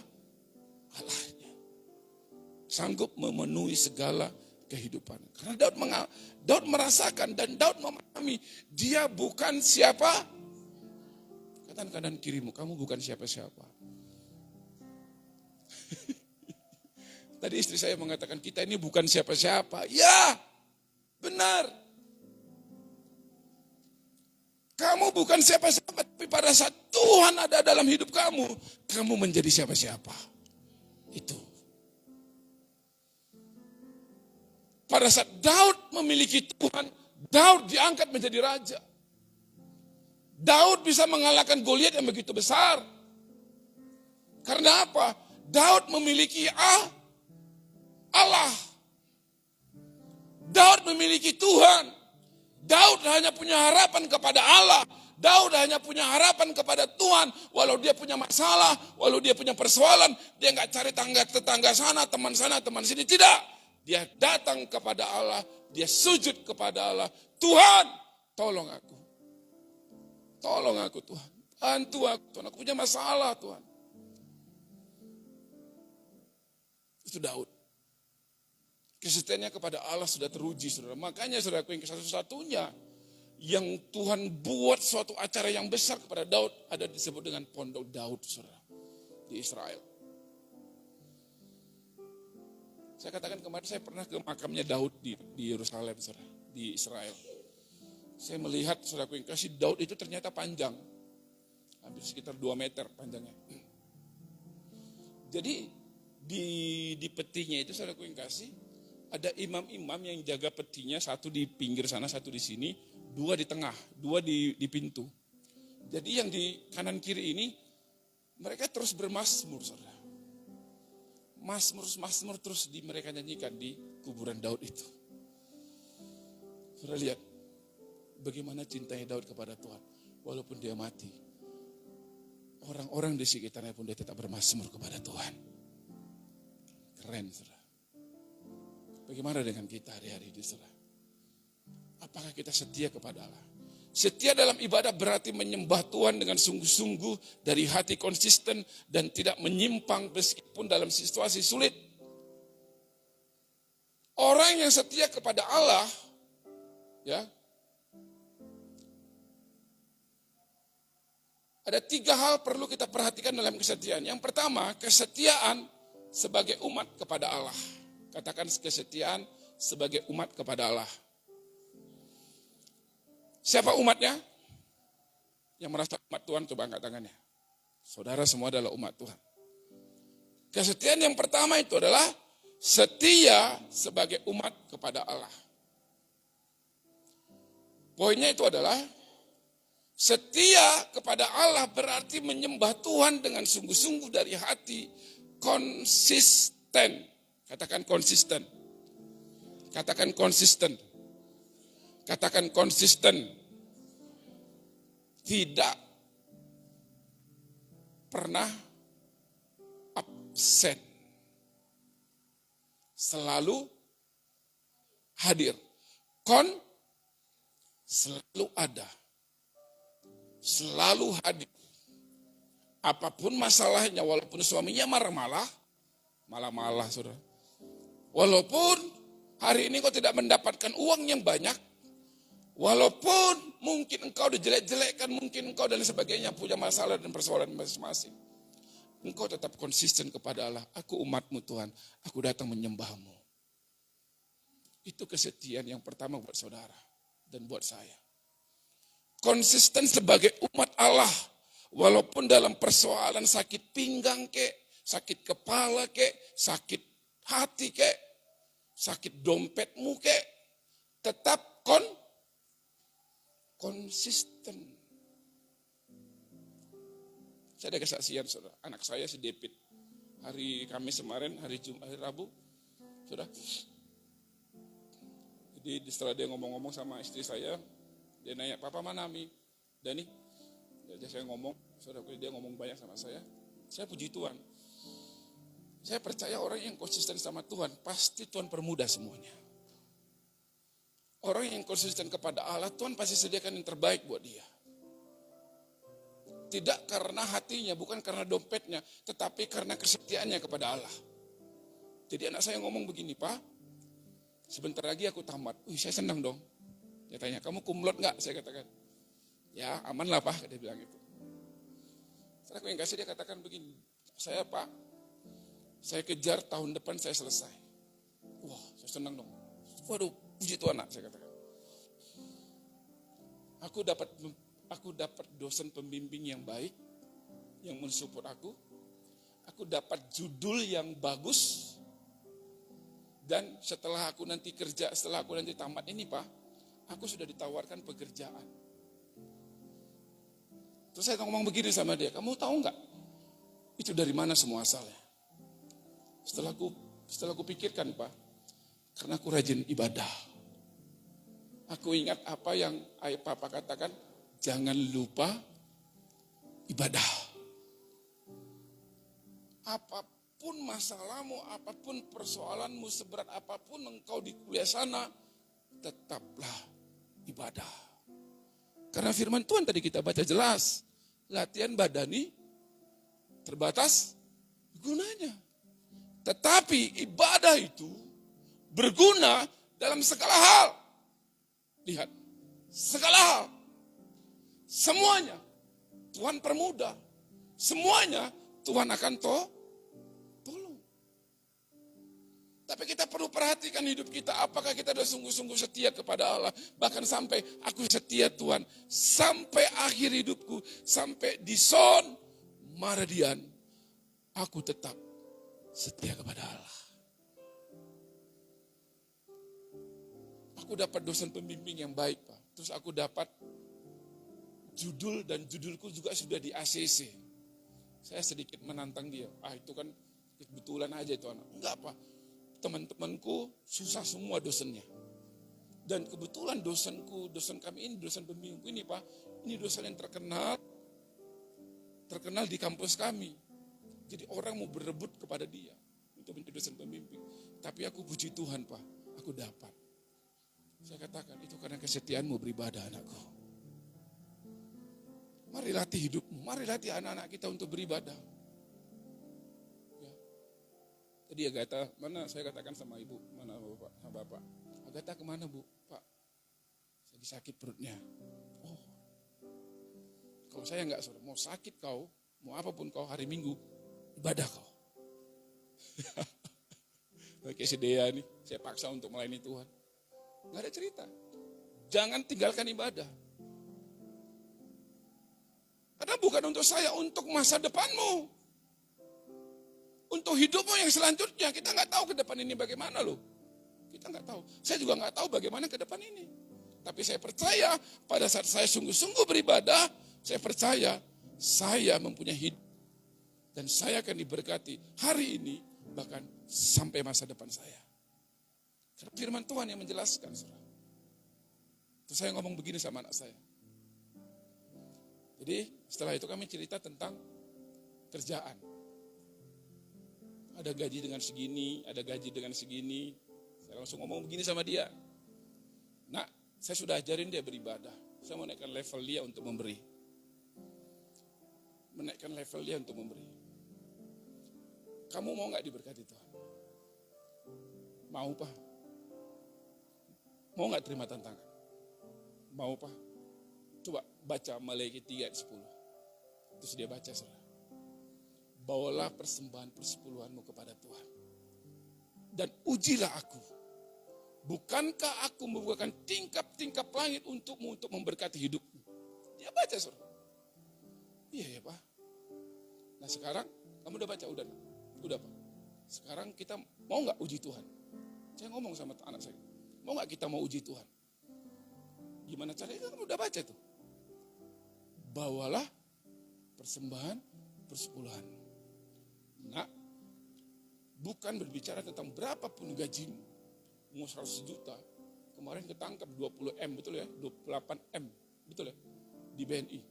Allahnya. Sanggup memenuhi segala kehidupan. Karena Daud merasakan dan Daud memahami dia bukan siapa. Katakan kanan kirimu, kamu bukan siapa-siapa. Tadi istri saya mengatakan kita ini bukan siapa-siapa. Ya, benar. Kamu bukan siapa-siapa, tapi pada saat Tuhan ada dalam hidup kamu, kamu menjadi siapa-siapa. Itu. Pada saat Daud memiliki Tuhan, Daud diangkat menjadi raja. Daud bisa mengalahkan Goliat yang begitu besar. Karena apa? Daud memiliki Allah. Daud memiliki Tuhan. Daud hanya punya harapan kepada Allah. Daud hanya punya harapan kepada Tuhan. Walau dia punya masalah, walau dia punya persoalan, dia nggak cari tetangga sana, teman sini. Tidak. Dia datang kepada Allah, dia sujud kepada Allah. Tuhan, tolong aku. Tolong aku, Tuhan. Bantu aku, Tuhan. Aku punya masalah, Tuhan. Itu Daud. Kesetiaannya kepada Allah sudah teruji, saudara. Makanya saudaraku yang satu-satunya yang Tuhan buat suatu acara yang besar kepada Daud ada disebut dengan Pondok Daud, saudara, di Israel. Saya katakan kemarin saya pernah ke makamnya Daud di Yerusalem, saudara, di Israel. Saya melihat, saudaraku yang kasih, Daud itu ternyata panjang. Hampir sekitar 2 meter panjangnya. Jadi di petinya itu, saudaraku yang kasih, ada imam-imam yang jaga petinya, satu di pinggir sana, satu di sini, 2 di tengah, 2 di pintu. Jadi yang di kanan kiri ini, mereka terus bermazmur, saudara. Mazmur terus mereka nyanyikan di kuburan Daud itu. Saudara lihat, bagaimana cintanya Daud kepada Tuhan. Walaupun dia mati, orang-orang di sekitarnya pun dia tetap bermazmur kepada Tuhan. Keren, saudara. Bagaimana dengan kita hari-hari ini, saudara? Apakah kita setia kepada Allah? Setia dalam ibadah berarti menyembah Tuhan dengan sungguh-sungguh, dari hati konsisten, dan tidak menyimpang meskipun dalam situasi sulit. Orang yang setia kepada Allah, ya, ada 3 hal perlu kita perhatikan dalam kesetiaan. Yang pertama, kesetiaan sebagai umat kepada Allah. Katakan kesetiaan sebagai umat kepada Allah. Siapa umatnya? Yang merasa umat Tuhan, coba angkat tangannya. Saudara semua adalah umat Tuhan. Kesetiaan yang pertama itu adalah setia sebagai umat kepada Allah. Poinnya itu adalah setia kepada Allah berarti menyembah Tuhan dengan sungguh-sungguh dari hati, konsisten. Katakan konsisten. Katakan konsisten. Katakan konsisten. Tidak pernah absen. Selalu hadir. Selalu ada. Selalu hadir. Apapun masalahnya, walaupun suaminya marah-marah, saudara. Walaupun hari ini kau tidak mendapatkan uang yang banyak, walaupun mungkin engkau dijelek-jelekkan, mungkin engkau dan sebagainya punya masalah dan persoalan masing-masing, engkau tetap konsisten kepada Allah. Aku umatmu Tuhan, aku datang menyembahmu. Itu kesetiaan yang pertama buat saudara dan buat saya. Konsisten sebagai umat Allah. Walaupun dalam persoalan sakit pinggang kek, sakit kepala kek, sakit hati kek, sakit dompetmu kek, tetap konsisten. Saya ada kesaksian, saudara. Anak saya si David, hari Kamis kemarin, hari Rabu, saudara. Jadi setelah dia ngomong-ngomong sama istri saya, dia nanya, "Papa mana Mi?" Dani. Jadi saya ngomong, saudara, dia ngomong banyak sama saya puji Tuhan. Saya percaya orang yang konsisten sama Tuhan, pasti Tuhan permudah semuanya. Orang yang konsisten kepada Allah, Tuhan pasti sediakan yang terbaik buat dia. Tidak karena hatinya, bukan karena dompetnya, tetapi karena kesetiaannya kepada Allah. Jadi anak saya ngomong begini, "Pak, sebentar lagi aku tamat." Saya senang dong. Dia tanya, "Kamu kumlot enggak?" Saya katakan, "Ya aman lah Pak," dia bilang gitu. Setelah aku yang kasih dia katakan begini, "Saya Pak, saya kejar tahun depan saya selesai." Wah, saya senang dong. Waduh, puji Tuhan nak, saya katakan. Aku dapat dosen pembimbing yang baik, yang mensupport aku. Aku dapat judul yang bagus. Dan setelah aku nanti tamat ini Pak, aku sudah ditawarkan pekerjaan. Terus saya ngomong begini sama dia, "Kamu tahu nggak itu dari mana semua asalnya?" Setelah aku pikirkan Pak, karena aku rajin ibadah. Aku ingat apa yang ayah Papa katakan, jangan lupa ibadah. Apapun masalahmu, apapun persoalanmu, seberat apapun engkau di kuliah sana, tetaplah ibadah. Karena firman Tuhan tadi kita baca jelas, latihan badani terbatas gunanya. Tetapi ibadah itu berguna dalam segala hal. Lihat, segala hal. Semuanya Tuhan permudah. Semuanya Tuhan akan tolong. Tapi kita perlu perhatikan hidup kita. Apakah kita sudah sungguh-sungguh setia kepada Allah. Bahkan sampai aku setia Tuhan. Sampai akhir hidupku. Sampai di son maradian. Aku tetap setia kepada Allah. Aku dapat dosen pembimbing yang baik Pak. Terus aku dapat judul dan judulku juga sudah di ACC. Saya sedikit menantang dia. Itu kan kebetulan aja itu anak. Enggak Pak. Teman-temanku susah semua dosennya. Dan kebetulan dosen kami ini, dosen pembimbingku ini Pak, ini dosen yang terkenal di kampus kami. Jadi orang mau berebut kepada dia untuk menjadi dosen pembimbing. Tapi aku puji Tuhan Pak, aku dapat. Saya katakan itu karena kesetiaanmu beribadah anakku. Mari latih hidupmu, mari latih anak-anak kita untuk beribadah. Tadi Agatha, mana saya katakan sama ibu, mana bapak. Agatha kemana Bu? Pak, saya sakit perutnya. Oh, kalau saya enggak, saudara, mau sakit kau, mau apapun kau hari Minggu, ibadah kau. Kayak si Dea nih, saya paksa untuk melayani Tuhan. Enggak ada cerita. Jangan tinggalkan ibadah. Karena bukan untuk saya, untuk masa depanmu. Untuk hidupmu yang selanjutnya, kita nggak tahu ke depan ini bagaimana loh. Kita nggak tahu. Saya juga nggak tahu bagaimana ke depan ini. Tapi saya percaya pada saat saya sungguh-sungguh beribadah, saya percaya saya mempunyai hidup. Dan saya akan diberkati hari ini, bahkan sampai masa depan saya. Firman Tuhan yang menjelaskan, saudara. Terus saya ngomong begini sama anak saya. Jadi setelah itu kami cerita tentang kerjaan. Ada gaji dengan segini, ada gaji dengan segini. Saya langsung ngomong begini sama dia. Nah, saya sudah ajarin dia beribadah. Saya mau naikkan level dia untuk memberi. Menaikkan level dia untuk memberi. Kamu mau gak diberkati Tuhan? Mau, Pak? Mau gak terima tantangan? Mau, Pak? Coba baca Maleakhi 3 ayat 10. Terus dia baca, saudara. Bawalah persembahan persepuluhanmu kepada Tuhan. Dan ujilah aku. Bukankah aku membukakan tingkap-tingkap langit untukmu untuk memberkati hidupmu? Dia baca, saudara. Iya ya, Pak. Nah sekarang, kamu udah baca? Udah, Pak. Sekarang kita mau gak uji Tuhan? Saya ngomong sama anak saya. Mau gak kita mau uji Tuhan? Gimana caranya? Kan udah baca tuh. Bawalah persembahan persepuluhan. Nah, bukan berbicara tentang berapapun gajimu. Mau 100 juta. Kemarin ketangkap 20 M, betul ya? 28 M, betul ya? Di BNI.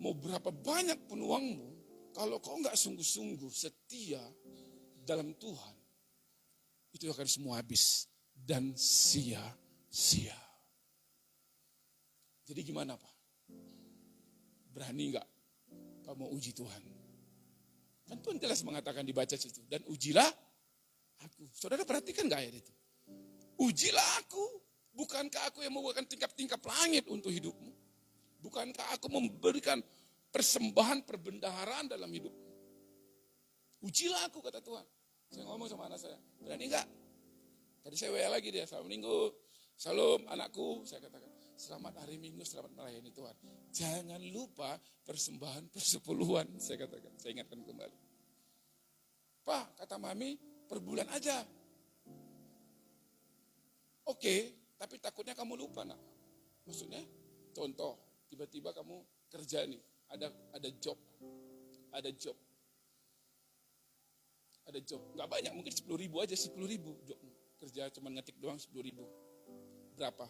Mau berapa banyak pun uangmu, kalau kau nggak sungguh-sungguh setia dalam Tuhan, itu akan semua habis dan sia-sia. Jadi gimana, Pak? Berani nggak kamu uji Tuhan? Kan Tuhan jelas mengatakan dibaca situ. Dan ujilah aku. Saudara perhatikan gak ayat itu? Ujilah aku. Bukankah aku yang membuatkan tingkap-tingkap langit untuk hidupmu? Bukankah aku memberikan persembahan perbendaharaan dalam hidupmu? Ujilah aku, kata Tuhan. Saya ngomong sama anak saya, berani gak? Tadi saya WA lagi dia, selamat minggu. Salam anakku, saya katakan. Selamat hari Minggu, selamat melayani Tuhan. Jangan lupa persembahan persepuluhan, saya katakan. Saya ingatkan kembali. Pak, kata Mami, per bulan aja. Oke, tapi takutnya kamu lupa, nak. Maksudnya, contoh, tiba-tiba kamu kerja nih, ada job. Nggak banyak, mungkin 10.000 aja, 10.000 job. Kerja cuma ngetik doang 10.000. Berapa?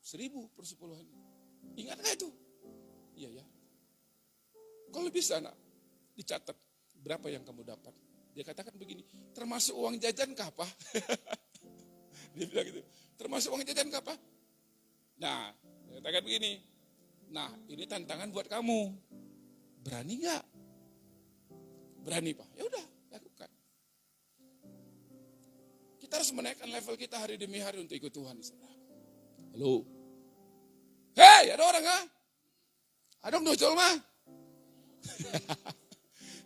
1.000 persepuluhan. Ingat gak itu? Iya ya. Kalau bisa, nak, dicatat berapa yang kamu dapat. Dia katakan begini, termasuk uang jajan kah, Pak? Dia bilang gitu, termasuk uang jajan kah, Pak? Nah, dia katakan begini, nah ini tantangan buat kamu. Berani gak? Berani, Pak. Ya udah, lakukan. Kita harus menaikkan level kita hari demi hari untuk ikut Tuhan. Halo. Hei, ada orang kah? Ada yang dojol mah?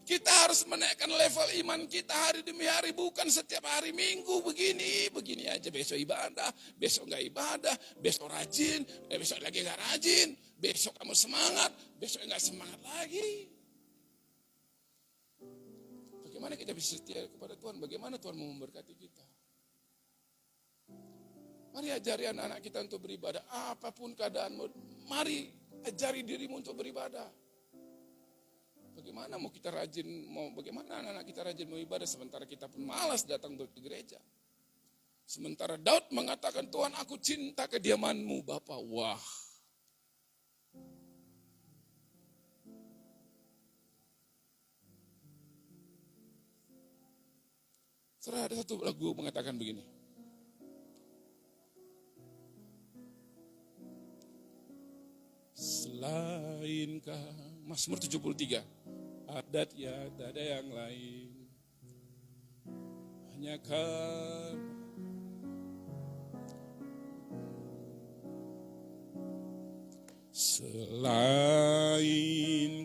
Kita harus menaikkan level iman kita hari demi hari. Bukan setiap hari Minggu begini aja. Besok ibadah, besok gak ibadah, besok rajin, besok lagi gak rajin. Besok kamu semangat, besok gak semangat lagi. Bagaimana kita bisa setia kepada Tuhan? Bagaimana Tuhan mau memberkati kita? Mari ajari anak-anak kita untuk beribadah. Apapun keadaanmu, mari ajari dirimu untuk beribadah. Bagaimana mau kita rajin, bagaimana anak-anak kita rajin mau ibadah sementara kita pun malas datang ke gereja. Sementara Daud mengatakan, Tuhan aku cinta kediamanmu Bapa. Wah. Saudara, ada satu lagu mengatakan begini. Selainkah, Mazmur 73, adat ya tak ada yang lain, hanya kan selain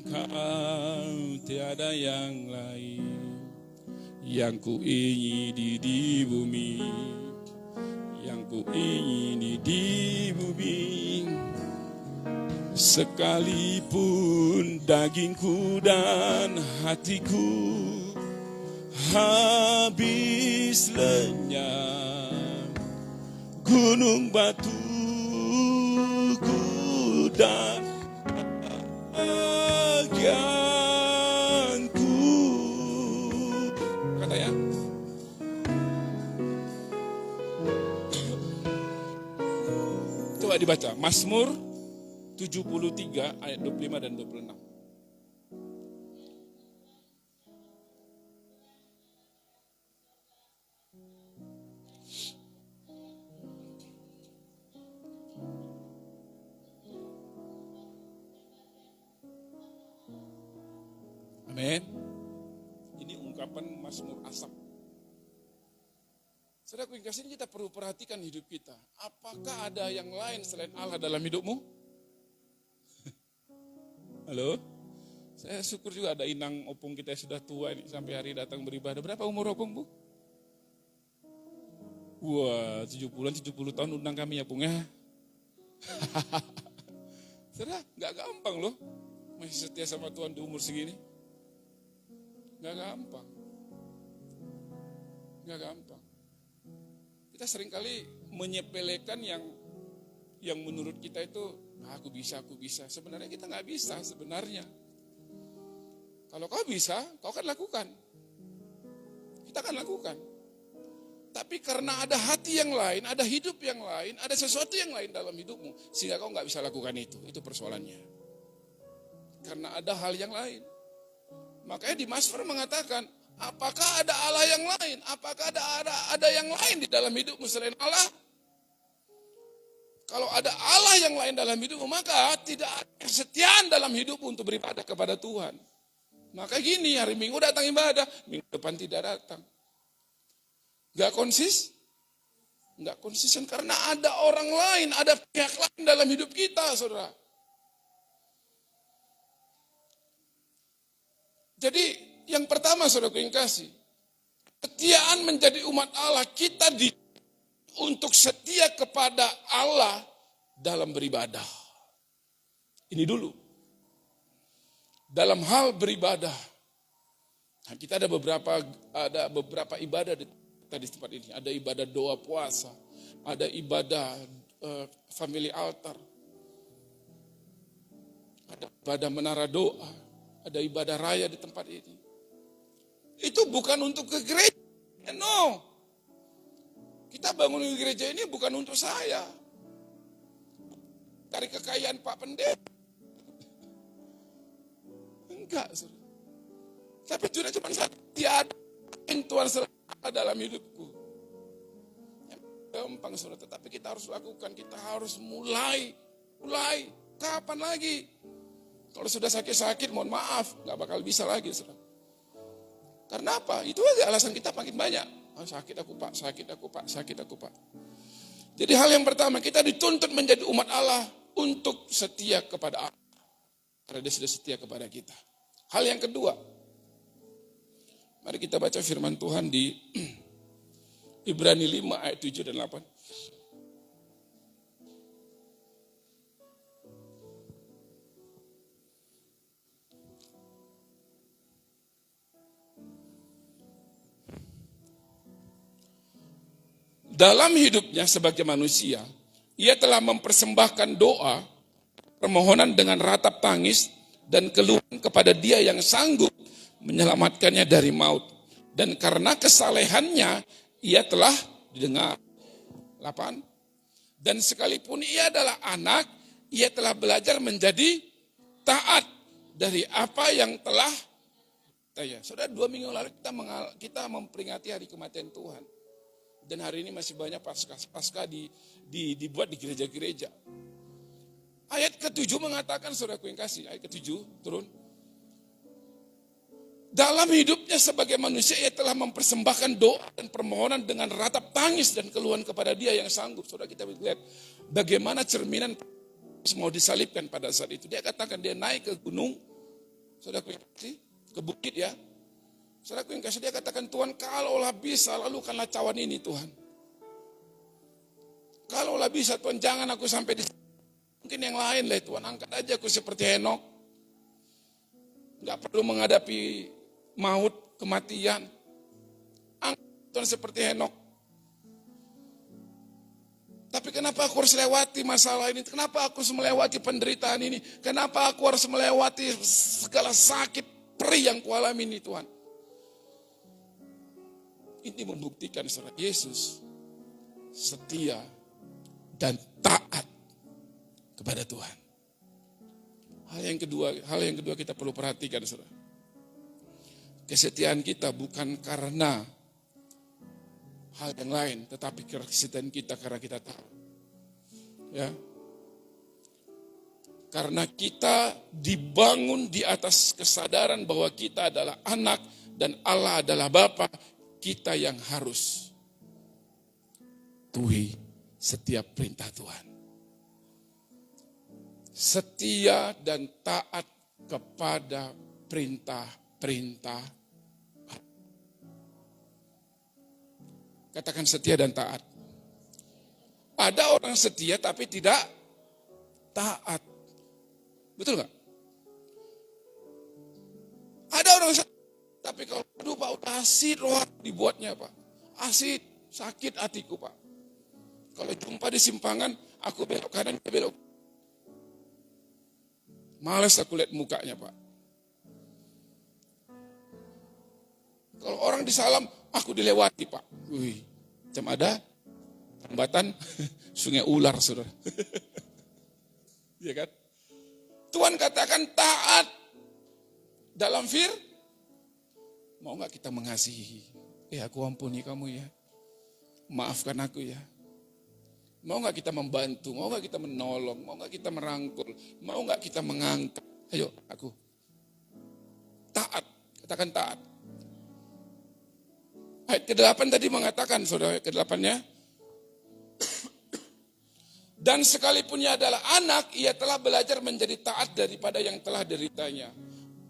kau tiada yang lain yang ku ingini di bumi, yang ku ingini di bumi. Sekalipun dagingku dan hatiku habis lenyap, gunung batuku dan bagianku. Kata ya, Coba dibaca, Mazmur 73 ayat 25 dan 26. Amin. Ini ungkapan Mazmur Asaf. Saudara yang kasih, kita perlu perhatikan hidup kita. Apakah ada yang lain selain Allah dalam hidupmu? Halo? Saya syukur juga ada inang opung kita yang sudah tua ini sampai hari datang beribadah. Berapa umur opung, Bu? Wah, 70 tahun undang kami ya, Pung ya. Saudara, gak gampang loh masih setia sama Tuhan di umur segini. Gak gampang. Gak gampang. Kita seringkali menyepelekan yang menurut kita itu, aku bisa. Sebenarnya kita gak bisa sebenarnya. Kalau kau bisa, kau akan lakukan. Kita akan lakukan. Tapi karena ada hati yang lain, ada hidup yang lain, ada sesuatu yang lain dalam hidupmu, sehingga kau gak bisa lakukan itu. Itu persoalannya. Karena ada hal yang lain. Makanya di Mazmur mengatakan, apakah ada Allah yang lain? Apakah ada yang lain di dalam hidupmu selain Allah? Kalau ada Allah yang lain dalam hidupmu, maka tidak ada kesetiaan dalam hidupmu untuk beribadah kepada Tuhan. Maka gini, hari Minggu datang ibadah, minggu depan tidak datang. Gak konsisten karena ada orang lain, ada pihak lain dalam hidup kita, saudara. Jadi yang pertama saudara yang kasih, kesetiaan menjadi umat Allah, kita untuk setia kepada Allah dalam beribadah. Ini dulu. Dalam hal beribadah. Nah, kita ada beberapa ibadah di tempat ini. Ada ibadah doa puasa, ada ibadah family altar, ada ibadah menara doa, ada ibadah raya di tempat ini. Itu bukan untuk ke gereja. No. Kita bangun gereja ini bukan untuk saya. Dari kekayaan Pak Pendeta. Enggak, saudara. Tapi sudah cuma satu. Tiada yang Tuhan serahkan dalam hidupku. Gampang, saudara. Tetapi kita harus lakukan. Kita harus mulai. Kapan lagi? Kalau sudah sakit-sakit, mohon maaf. Gak bakal bisa lagi, saudara. Karena apa? Itu aja alasan kita makin banyak. Oh, sakit aku pak. Jadi hal yang pertama, kita dituntut menjadi umat Allah untuk setia kepada Allah. Karena dia sudah setia kepada kita. Hal yang kedua, mari kita baca firman Tuhan di Ibrani 5 ayat 7 dan 8. Dalam hidupnya sebagai manusia, ia telah mempersembahkan doa, permohonan dengan ratap tangis, dan keluhan kepada Dia yang sanggup menyelamatkannya dari maut. Dan karena kesalehannya, ia telah didengar. 8. Dan sekalipun ia adalah anak, ia telah belajar menjadi taat dari apa yang telah. Saudara, 2 minggu lalu kita memperingati hari kematian Tuhan. Dan hari ini masih banyak pasca dibuat di gereja-gereja. Ayat ke-7 mengatakan, saudaraku yang kasih, ayat ke-7 turun. Dalam hidupnya sebagai manusia, ia telah mempersembahkan doa dan permohonan dengan ratap tangis dan keluhan kepada Dia yang sanggup. Saudara, kita lihat bagaimana cerminan mau disalibkan pada saat itu. Dia katakan dia naik ke gunung, saudaraku yang kasih, ke bukit ya. Saudaraku yang kasih, dia katakan, Tuhan kalaulah bisa lalukanlah cawan ini Tuhan. Kalaulah bisa Tuhan, jangan aku sampai di mungkin yang lain lah Tuhan, angkat aja aku seperti Henok. Gak perlu menghadapi maut, kematian. Angkat Tuhan seperti Henok. Tapi kenapa aku harus lewati masalah ini? Kenapa aku harus melewati penderitaan ini? Kenapa aku harus melewati segala sakit perih yang kualami ini Tuhan? Ini membuktikan saudara, Yesus setia dan taat kepada Tuhan. Hal yang kedua kita perlu perhatikan, saudara. Kesetiaan kita bukan karena hal yang lain, tetapi kesetiaan kita karena kita tahu. Ya. Karena kita dibangun di atas kesadaran bahwa kita adalah anak dan Allah adalah Bapa, kita yang harus patuhi setiap perintah Tuhan. Setia dan taat kepada perintah-perintah. Katakan setia dan taat. Ada orang setia tapi tidak taat. Betul nggak? Ada orang setia, tapi kalau aduh Pak udah asid roh dibuatnya Pak. Asid, sakit hatiku Pak. Kalau jumpa di simpangan, aku belok kanan, dia belok. Males aku lihat mukanya Pak. Kalau orang disalam, aku dilewati Pak. Wih, macam ada jembatan sungai ular, saudara. Iya kan? Tuhan katakan taat dalam mau nggak kita mengasihi? Aku ampuni kamu ya. Maafkan aku ya. Mau nggak kita membantu? Mau nggak kita menolong? Mau nggak kita merangkul? Mau nggak kita mengangkat? Ayo, aku taat. Katakan taat. Ayat ke-8 tadi mengatakan, saudara, ke-8-nya. Dan sekalipun ia adalah anak, ia telah belajar menjadi taat daripada yang telah deritanya.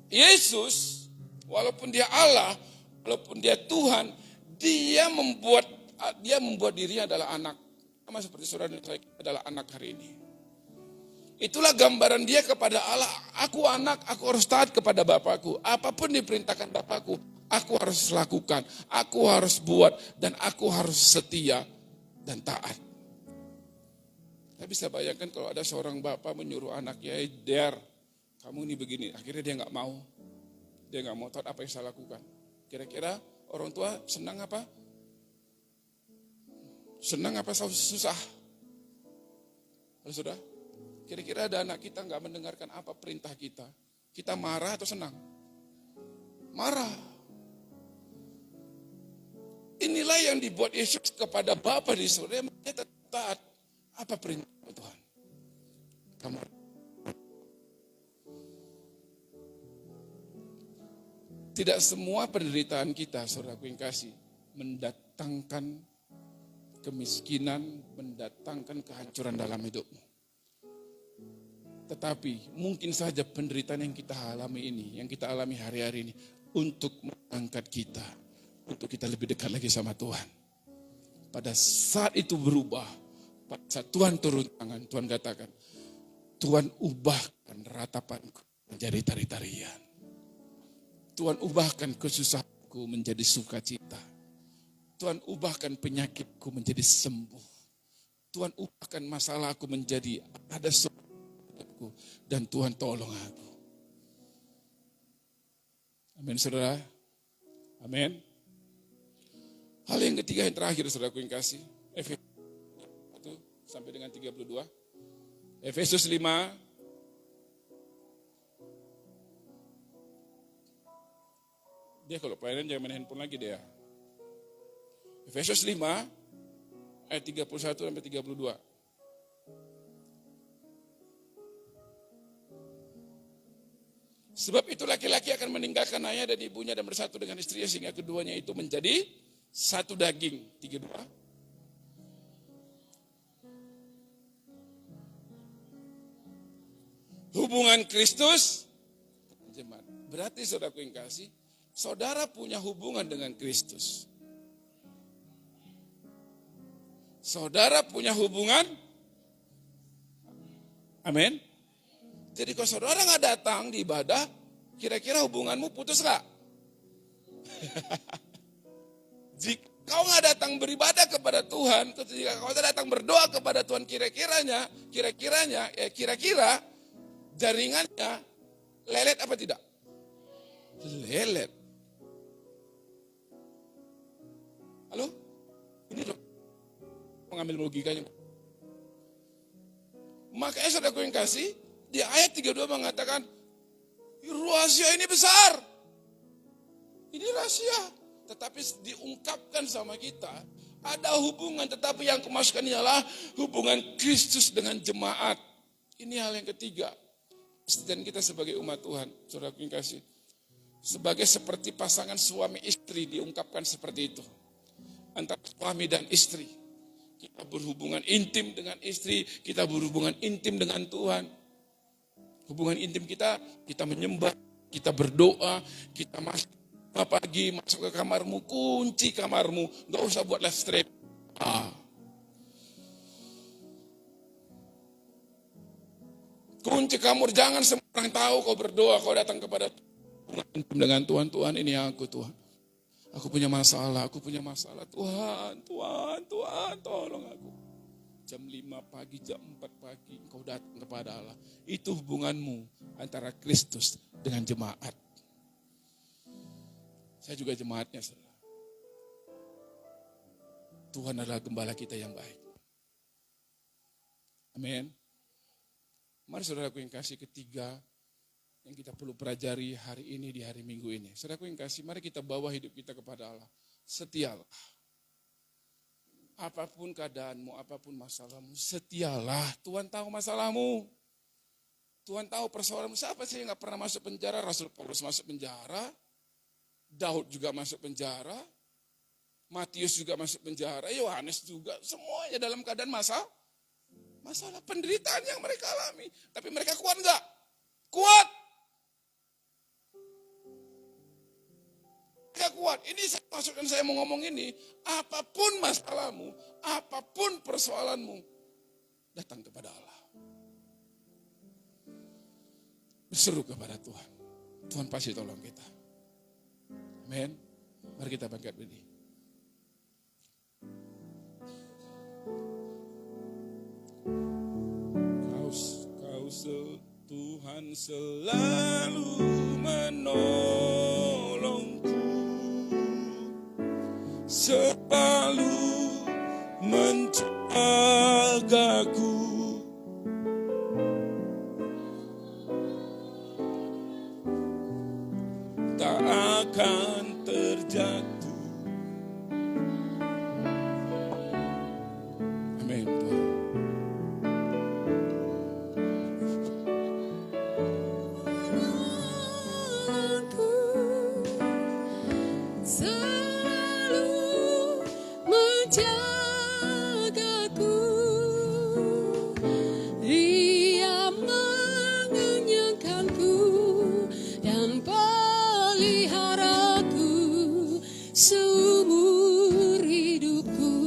Yesus, walaupun dia Allah, walaupun dia Tuhan, dia membuat dirinya adalah anak. Sama seperti saudara adalah anak hari ini. Itulah gambaran dia kepada Allah. Aku anak, aku harus taat kepada Bapakku. Apapun diperintahkan Bapakku, aku harus lakukan, aku harus buat, dan aku harus setia dan taat. Saya bisa bayangkan kalau ada seorang bapak menyuruh anaknya, Der, kamu ini begini. Akhirnya dia nggak mau. Dia nggak mau tahu apa yang saya lakukan. Kira-kira orang tua senang apa? Senang apa susah? Halo saudara, kira-kira ada anak kita nggak mendengarkan apa perintah kita. Kita marah atau senang? Marah. Inilah yang dibuat Yesus kepada Bapa di surga. Dia taat. Apa perintah Tuhan? Kamu. Tidak semua penderitaan kita, saudaraku yang kasih, mendatangkan kemiskinan, mendatangkan kehancuran dalam hidupmu. Tetapi mungkin saja penderitaan yang kita alami ini, yang kita alami hari-hari ini, untuk mengangkat kita, untuk kita lebih dekat lagi sama Tuhan. Pada saat itu berubah, pada saat Tuhan turun tangan, Tuhan katakan, Tuhan ubahkan ratapanku menjadi tari-tarian. Tuhan ubahkan kesusahanku menjadi sukacita. Tuhan ubahkan penyakitku menjadi sembuh. Tuhan ubahkan masalahku menjadi ada solusiku. Dan Tuhan tolong aku. Amin saudara. Amin. Hal yang ketiga yang terakhir saudaraku yang kasih. Efesus 1 sampai dengan 32. Efesus 5. Dia kalau pelayanan jangan main handphone lagi dia. Efesus 5 ayat 31 sampai 32. Sebab itu laki-laki akan meninggalkan ayah dan ibunya dan bersatu dengan istrinya sehingga keduanya itu menjadi satu daging. 32. Hubungan Kristus. Berarti saudaraku yang kasih, saudara punya hubungan dengan Kristus. Saudara punya hubungan. Amin. Jadi kalau saudara nggak datang di ibadah, kira-kira hubunganmu putus nggak? Jika kau nggak datang beribadah kepada Tuhan, jika kau tidak datang berdoa kepada Tuhan, kira-kira jaringannya lelet apa tidak? Lelet. Halo? Ini loh. Mengambil logikanya. Makanya saudaraku yang kasih, di ayat 32 mengatakan, rahasia ini besar. Ini rahasia. Tetapi diungkapkan sama kita, ada hubungan, tetapi yang kemasukkan ialah hubungan Kristus dengan jemaat. Ini hal yang ketiga. Dan kita sebagai umat Tuhan, saudaraku yang kasih, sebagai seperti pasangan suami istri diungkapkan seperti itu. Antara suami dan istri. Kita berhubungan intim dengan istri, kita berhubungan intim dengan Tuhan. Hubungan intim kita menyembah, kita berdoa, kita masuk pagi masuk ke kamarmu, kunci kamarmu, gak usah buat live stream. Kunci kamar, jangan semua orang tahu kau berdoa, kau datang kepada Tuhan dengan Tuhan. Tuhan, ini aku Tuhan. Aku punya masalah, Tuhan, tolong aku. Jam 5 pagi, jam 4 pagi, kau datang kepada Allah. Itu hubunganmu antara Kristus dengan jemaat. Saya juga jemaatnya, saudara. Tuhan adalah gembala kita yang baik. Amin. Mari saudaraku yang kasih, ketiga yang kita perlu pelajari hari ini di hari Minggu ini. Saudaraku yang kasih, mari kita bawa hidup kita kepada Allah. Setialah. Apapun keadaanmu, apapun masalahmu, setialah. Tuhan tahu masalahmu. Tuhan tahu persoalanmu. Siapa sih yang gak pernah masuk penjara? Rasul Paulus masuk penjara. Daud juga masuk penjara, Matius juga masuk penjara, Yohanes juga, semuanya dalam keadaan masalah penderitaan yang mereka alami. Tapi mereka kuat enggak? Kuat. Mereka kuat. Ini maksudkan saya mau ngomong ini, apapun masalahmu, apapun persoalanmu, datang kepada Allah. Berseru kepada Tuhan. Tuhan pasti tolong kita. Amin. Mari kita bangkit berdiri. Kau Tuhan selalu menolongku, selalu menjagaku. Tak akan terjatuh. Amin. Selalu menjagaku, Dia mengenyangkanku dan peliharaku seumur hidupku.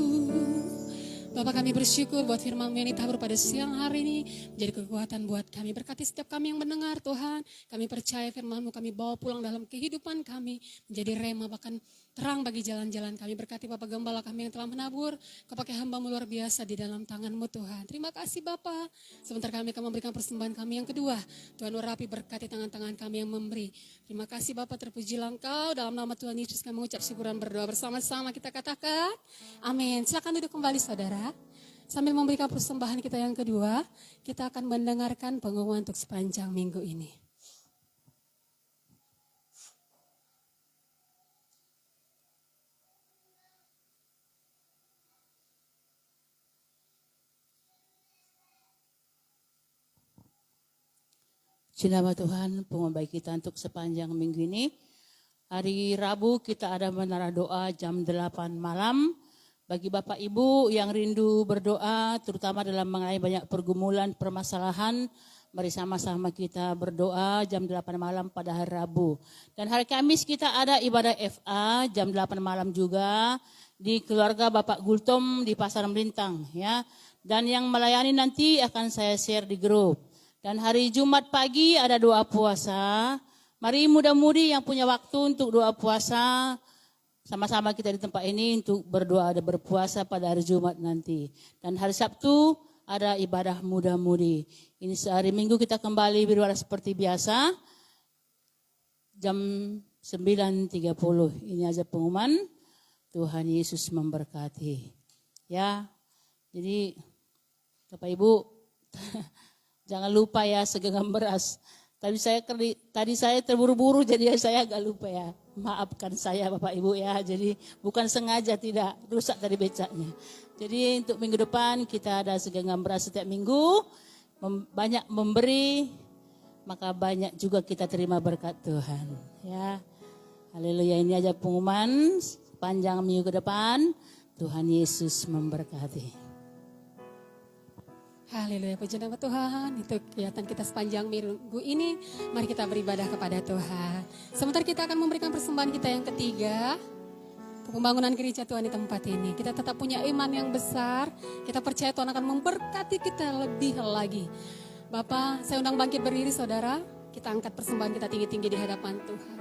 Bapak, kami bersyukur buat firman-Mu yang ditabur pada siang hari ini menjadi kekuatan buat kami. Berkati setiap kami yang mendengar, Tuhan. Kami percaya firman-Mu kami bawa pulang dalam kehidupan kami menjadi rema, bahkan terang bagi jalan-jalan kami. Berkati Bapak Gembala kami yang telah menabur, Kau pakai hamba-Mu luar biasa di dalam tangan-Mu, Tuhan. Terima kasih Bapak. Sebentar kami akan memberikan persembahan kami yang kedua. Tuhan urapi, berkati tangan-tangan kami yang memberi. Terima kasih Bapak, terpujilah Engkau. Dalam nama Tuhan Yesus kami mengucap syukur dan berdoa bersama-sama, kita katakan amin. Silakan duduk kembali saudara. Sambil memberikan persembahan kita yang kedua, kita akan mendengarkan pengumuman untuk sepanjang minggu ini. Nama Tuhan, pengumuman baik kita untuk sepanjang minggu ini. Hari Rabu kita ada menara doa jam 8 malam. Bagi Bapak Ibu yang rindu berdoa, terutama dalam mengenai banyak pergumulan, permasalahan, mari sama-sama kita berdoa jam 8 malam pada hari Rabu. Dan hari Kamis kita ada ibadah FA jam 8 malam juga di keluarga Bapak Gultom di Pasar Melintang, ya. Dan yang melayani nanti akan saya share di grup. Dan hari Jumat pagi ada doa puasa. Mari muda-mudi yang punya waktu untuk doa puasa, sama-sama kita di tempat ini untuk berdoa dan berpuasa pada hari Jumat nanti. Dan hari Sabtu ada ibadah muda-mudi. Ini sehari Minggu kita kembali beribadah seperti biasa. Jam 9.30. Ini aja pengumuman. Tuhan Yesus memberkati. Ya, jadi Bapak Ibu, Jangan lupa ya segenggam beras. Tadi saya terburu-buru jadi saya agak lupa ya. Maafkan saya Bapak Ibu ya. Jadi bukan sengaja, tidak, rusak tadi becaknya. Jadi untuk minggu depan kita ada segenggam beras setiap minggu. Banyak memberi, maka banyak juga kita terima berkat Tuhan. Ya, haleluya, ini aja pengumuman panjang minggu ke depan. Tuhan Yesus memberkati. Haleluya, puji nama Tuhan. Itu kegiatan kita sepanjang minggu ini. Mari kita beribadah kepada Tuhan. Sebentar kita akan memberikan persembahan kita yang ketiga. Pembangunan gereja Tuhan di tempat ini. Kita tetap punya iman yang besar. Kita percaya Tuhan akan memberkati kita lebih lagi. Bapak, saya undang bangkit berdiri saudara. Kita angkat persembahan kita tinggi-tinggi di hadapan Tuhan.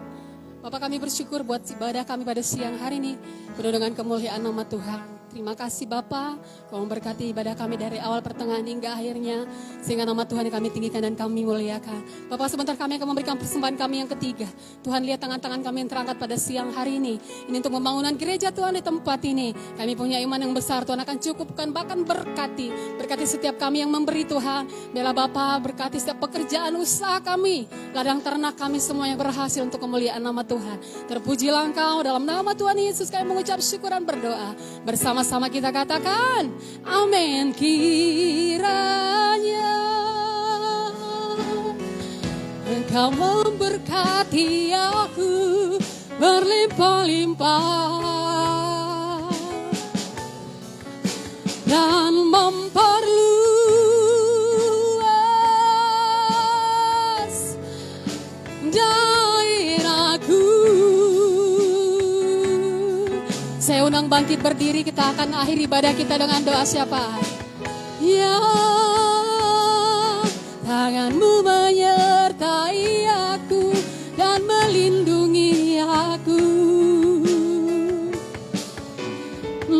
Bapak, kami bersyukur buat ibadah kami pada siang hari ini. Penuh dengan kemuliaan nama Tuhan. Terima kasih Bapak, kau memberkati ibadah kami dari awal pertengahan hingga akhirnya. Sehingga nama Tuhan kami tinggikan dan kami muliakan. Bapak, sebentar kami akan memberikan persembahan kami yang ketiga. Tuhan, lihat tangan-tangan kami yang terangkat pada siang hari ini. Ini untuk pembangunan gereja Tuhan di tempat ini. Kami punya iman yang besar, Tuhan akan cukupkan, bahkan berkati. Berkati setiap kami yang memberi Tuhan. Bela Bapak, berkati setiap pekerjaan usaha kami. Ladang ternak kami semua yang berhasil untuk kemuliaan nama Tuhan. Terpujilah Engkau, dalam nama Tuhan Yesus kami mengucap syukur dan berdoa. Bersama-sama kita katakan, amin. Kiranya Engkau memberkati aku berlimpah-limpah dan memperluas daerahku. Saya undang bangkit berdiri, kita akan akhiri ibadah kita dengan doa syafaat. Ya, tanganmu menyertai aku dan melindungi aku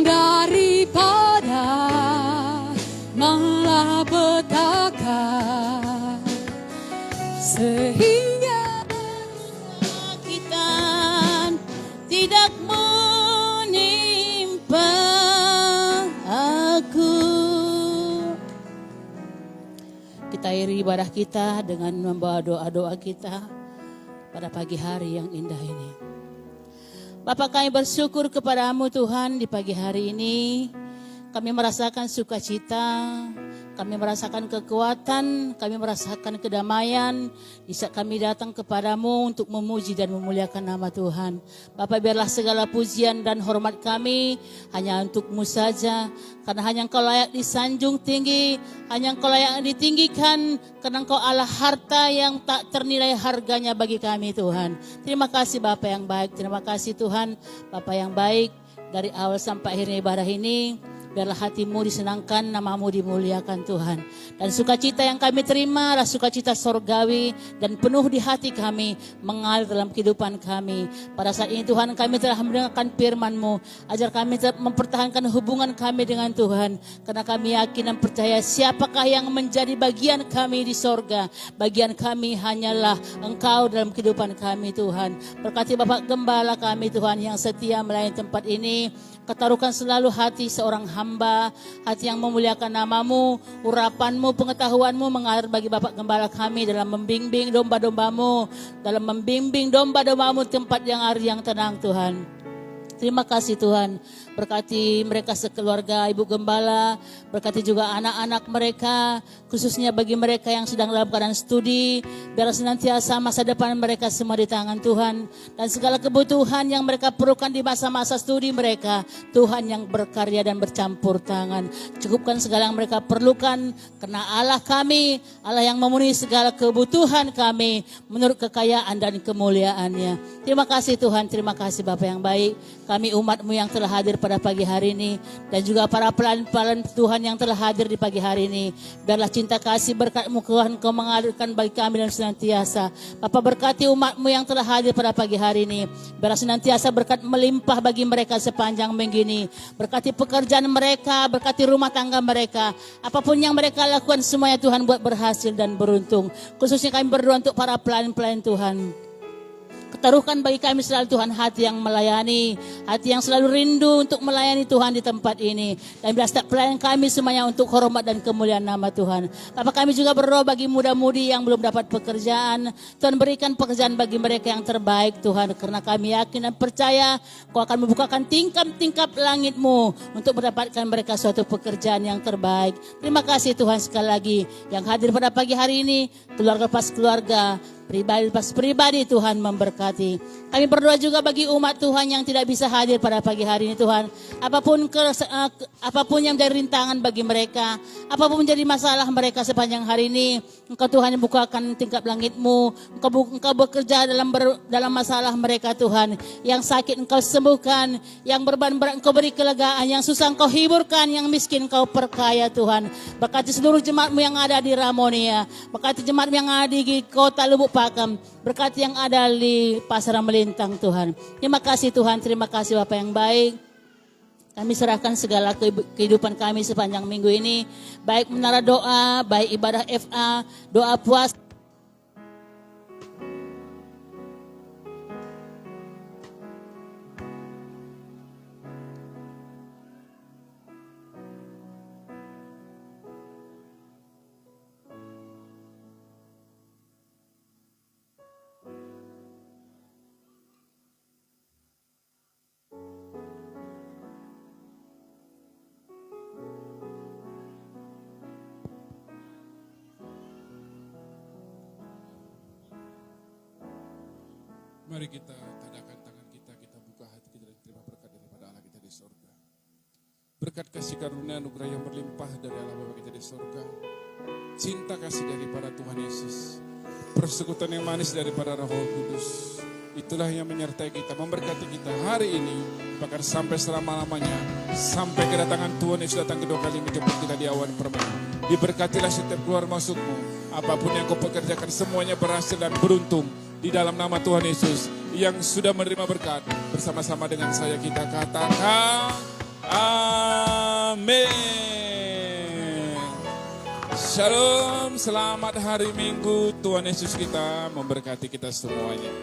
daripada malapetaka, sehingga kesakitan tidak menimpa aku. Kita akhiri ibadah kita dengan membawa doa-doa kita pada pagi hari yang indah ini. Bapa, kami bersyukur kepadamu Tuhan di pagi hari ini. Kami merasakan sukacita, kami merasakan kekuatan, kami merasakan kedamaian di saat kami datang kepadamu untuk memuji dan memuliakan nama Tuhan. Bapa, biarlah segala pujian dan hormat kami hanya untuk-Mu saja, karena hanya Engkau layak disanjung tinggi, hanya Engkau layak ditinggikan, karena Engkau Allah harta yang tak ternilai harganya bagi kami Tuhan. Terima kasih Bapa yang baik, terima kasih Tuhan, Bapa yang baik dari awal sampai akhirnya ibadah ini. Biarlah hatimu disenangkan, namamu dimuliakan Tuhan. Dan sukacita yang kami terima adalah sukacita sorgawi dan penuh di hati kami, mengalir dalam kehidupan kami. Pada saat ini Tuhan, kami telah mendengarkan firman-Mu. Ajar kami tetap mempertahankan hubungan kami dengan Tuhan. Karena kami yakin dan percaya siapakah yang menjadi bagian kami di sorga. Bagian kami hanyalah Engkau dalam kehidupan kami Tuhan. Berkati Bapak Gembala kami Tuhan yang setia melayani tempat ini. Ketaruhkan selalu hati seorang hamba, hati yang memuliakan namamu, urapanmu, pengetahuanmu mengalir bagi Bapak Gembala kami dalam membimbing domba-dombamu, dalam membimbing domba-dombamu tempat yang ari yang tenang Tuhan. Terima kasih Tuhan, berkati mereka sekeluarga Ibu Gembala, berkati juga anak-anak mereka, khususnya bagi mereka yang sedang dalam keadaan studi, biar senantiasa masa depan mereka semua di tangan Tuhan, dan segala kebutuhan yang mereka perlukan di masa-masa studi mereka, Tuhan yang berkarya dan bercampur tangan, cukupkan segala yang mereka perlukan, karena Allah kami, Allah yang memenuhi segala kebutuhan kami, menurut kekayaan dan kemuliaannya. Terima kasih Tuhan, terima kasih Bapa yang baik. Kami umat-Mu yang telah hadir pada pagi hari ini, dan juga para pelayan-pelayan Tuhan yang telah hadir di pagi hari ini. Biarlah cinta kasih berkat-Mu Tuhan Kau mengalirkan bagi kami dan senantiasa. Bapa, berkati umat-Mu yang telah hadir pada pagi hari ini. Biarlah senantiasa berkat melimpah bagi mereka sepanjang minggu ini. Berkati pekerjaan mereka, berkati rumah tangga mereka. Apapun yang mereka lakukan semuanya Tuhan buat berhasil dan beruntung. Khususnya kami berdoa untuk para pelayan-pelayan Tuhan. Taruhkan bagi kami selalu Tuhan hati yang melayani, hati yang selalu rindu untuk melayani Tuhan di tempat ini. Dan bila setiap pelayan kami semuanya untuk hormat dan kemuliaan nama Tuhan. Bapak kami juga berdoa bagi muda-mudi yang belum dapat pekerjaan. Tuhan berikan pekerjaan bagi mereka yang terbaik Tuhan. Karena kami yakin dan percaya Kau akan membukakan tingkap-tingkap langit-Mu untuk mendapatkan mereka suatu pekerjaan yang terbaik. Terima kasih Tuhan sekali lagi yang hadir pada pagi hari ini. Keluarga pas keluarga, pribadi pas pribadi Tuhan memberkati. Kami berdoa juga bagi umat Tuhan yang tidak bisa hadir pada pagi hari ini Tuhan. Apapun yang menjadi rintangan bagi mereka, apapun menjadi masalah mereka sepanjang hari ini, Engkau Tuhan yang bukakan tingkap langit-Mu. Engkau bekerja dalam masalah mereka Tuhan. Yang sakit Engkau sembuhkan, yang beban berat Engkau beri kelegaan, yang susah Engkau hiburkan, yang miskin Engkau perkaya Tuhan. Berkati seluruh jemaat-Mu yang ada di Ramonia, berkati jemaat yang ada di kota Lubuk Pakam, berkati yang ada di Pasaran Melintang Tuhan. Terima kasih Tuhan, terima kasih Bapa yang baik. Kami serahkan segala kehidupan kami sepanjang minggu ini, baik menara doa, baik ibadah FA, doa puasa. Mari kita tadahkan tangan kita, kita buka hati kita dan terima berkat daripada Allah kita di surga. Berkat kasih karunia anugerah yang berlimpah dari Allah Bapa kita di surga. Cinta kasih daripada Tuhan Yesus. Persekutuan yang manis daripada Roh Kudus. Itulah yang menyertai kita, memberkati kita hari ini, bahkan sampai selama-lamanya, sampai kedatangan Tuhan Yesus datang kedua kali menjemput kita di awan permainan. Diberkatilah setiap keluar masukmu, apapun yang kau pekerjakan semuanya berhasil dan beruntung. Di dalam nama Tuhan Yesus yang sudah menerima berkat, bersama-sama dengan saya kita katakan amin. Shalom, selamat hari Minggu. Tuhan Yesus kita memberkati kita semuanya.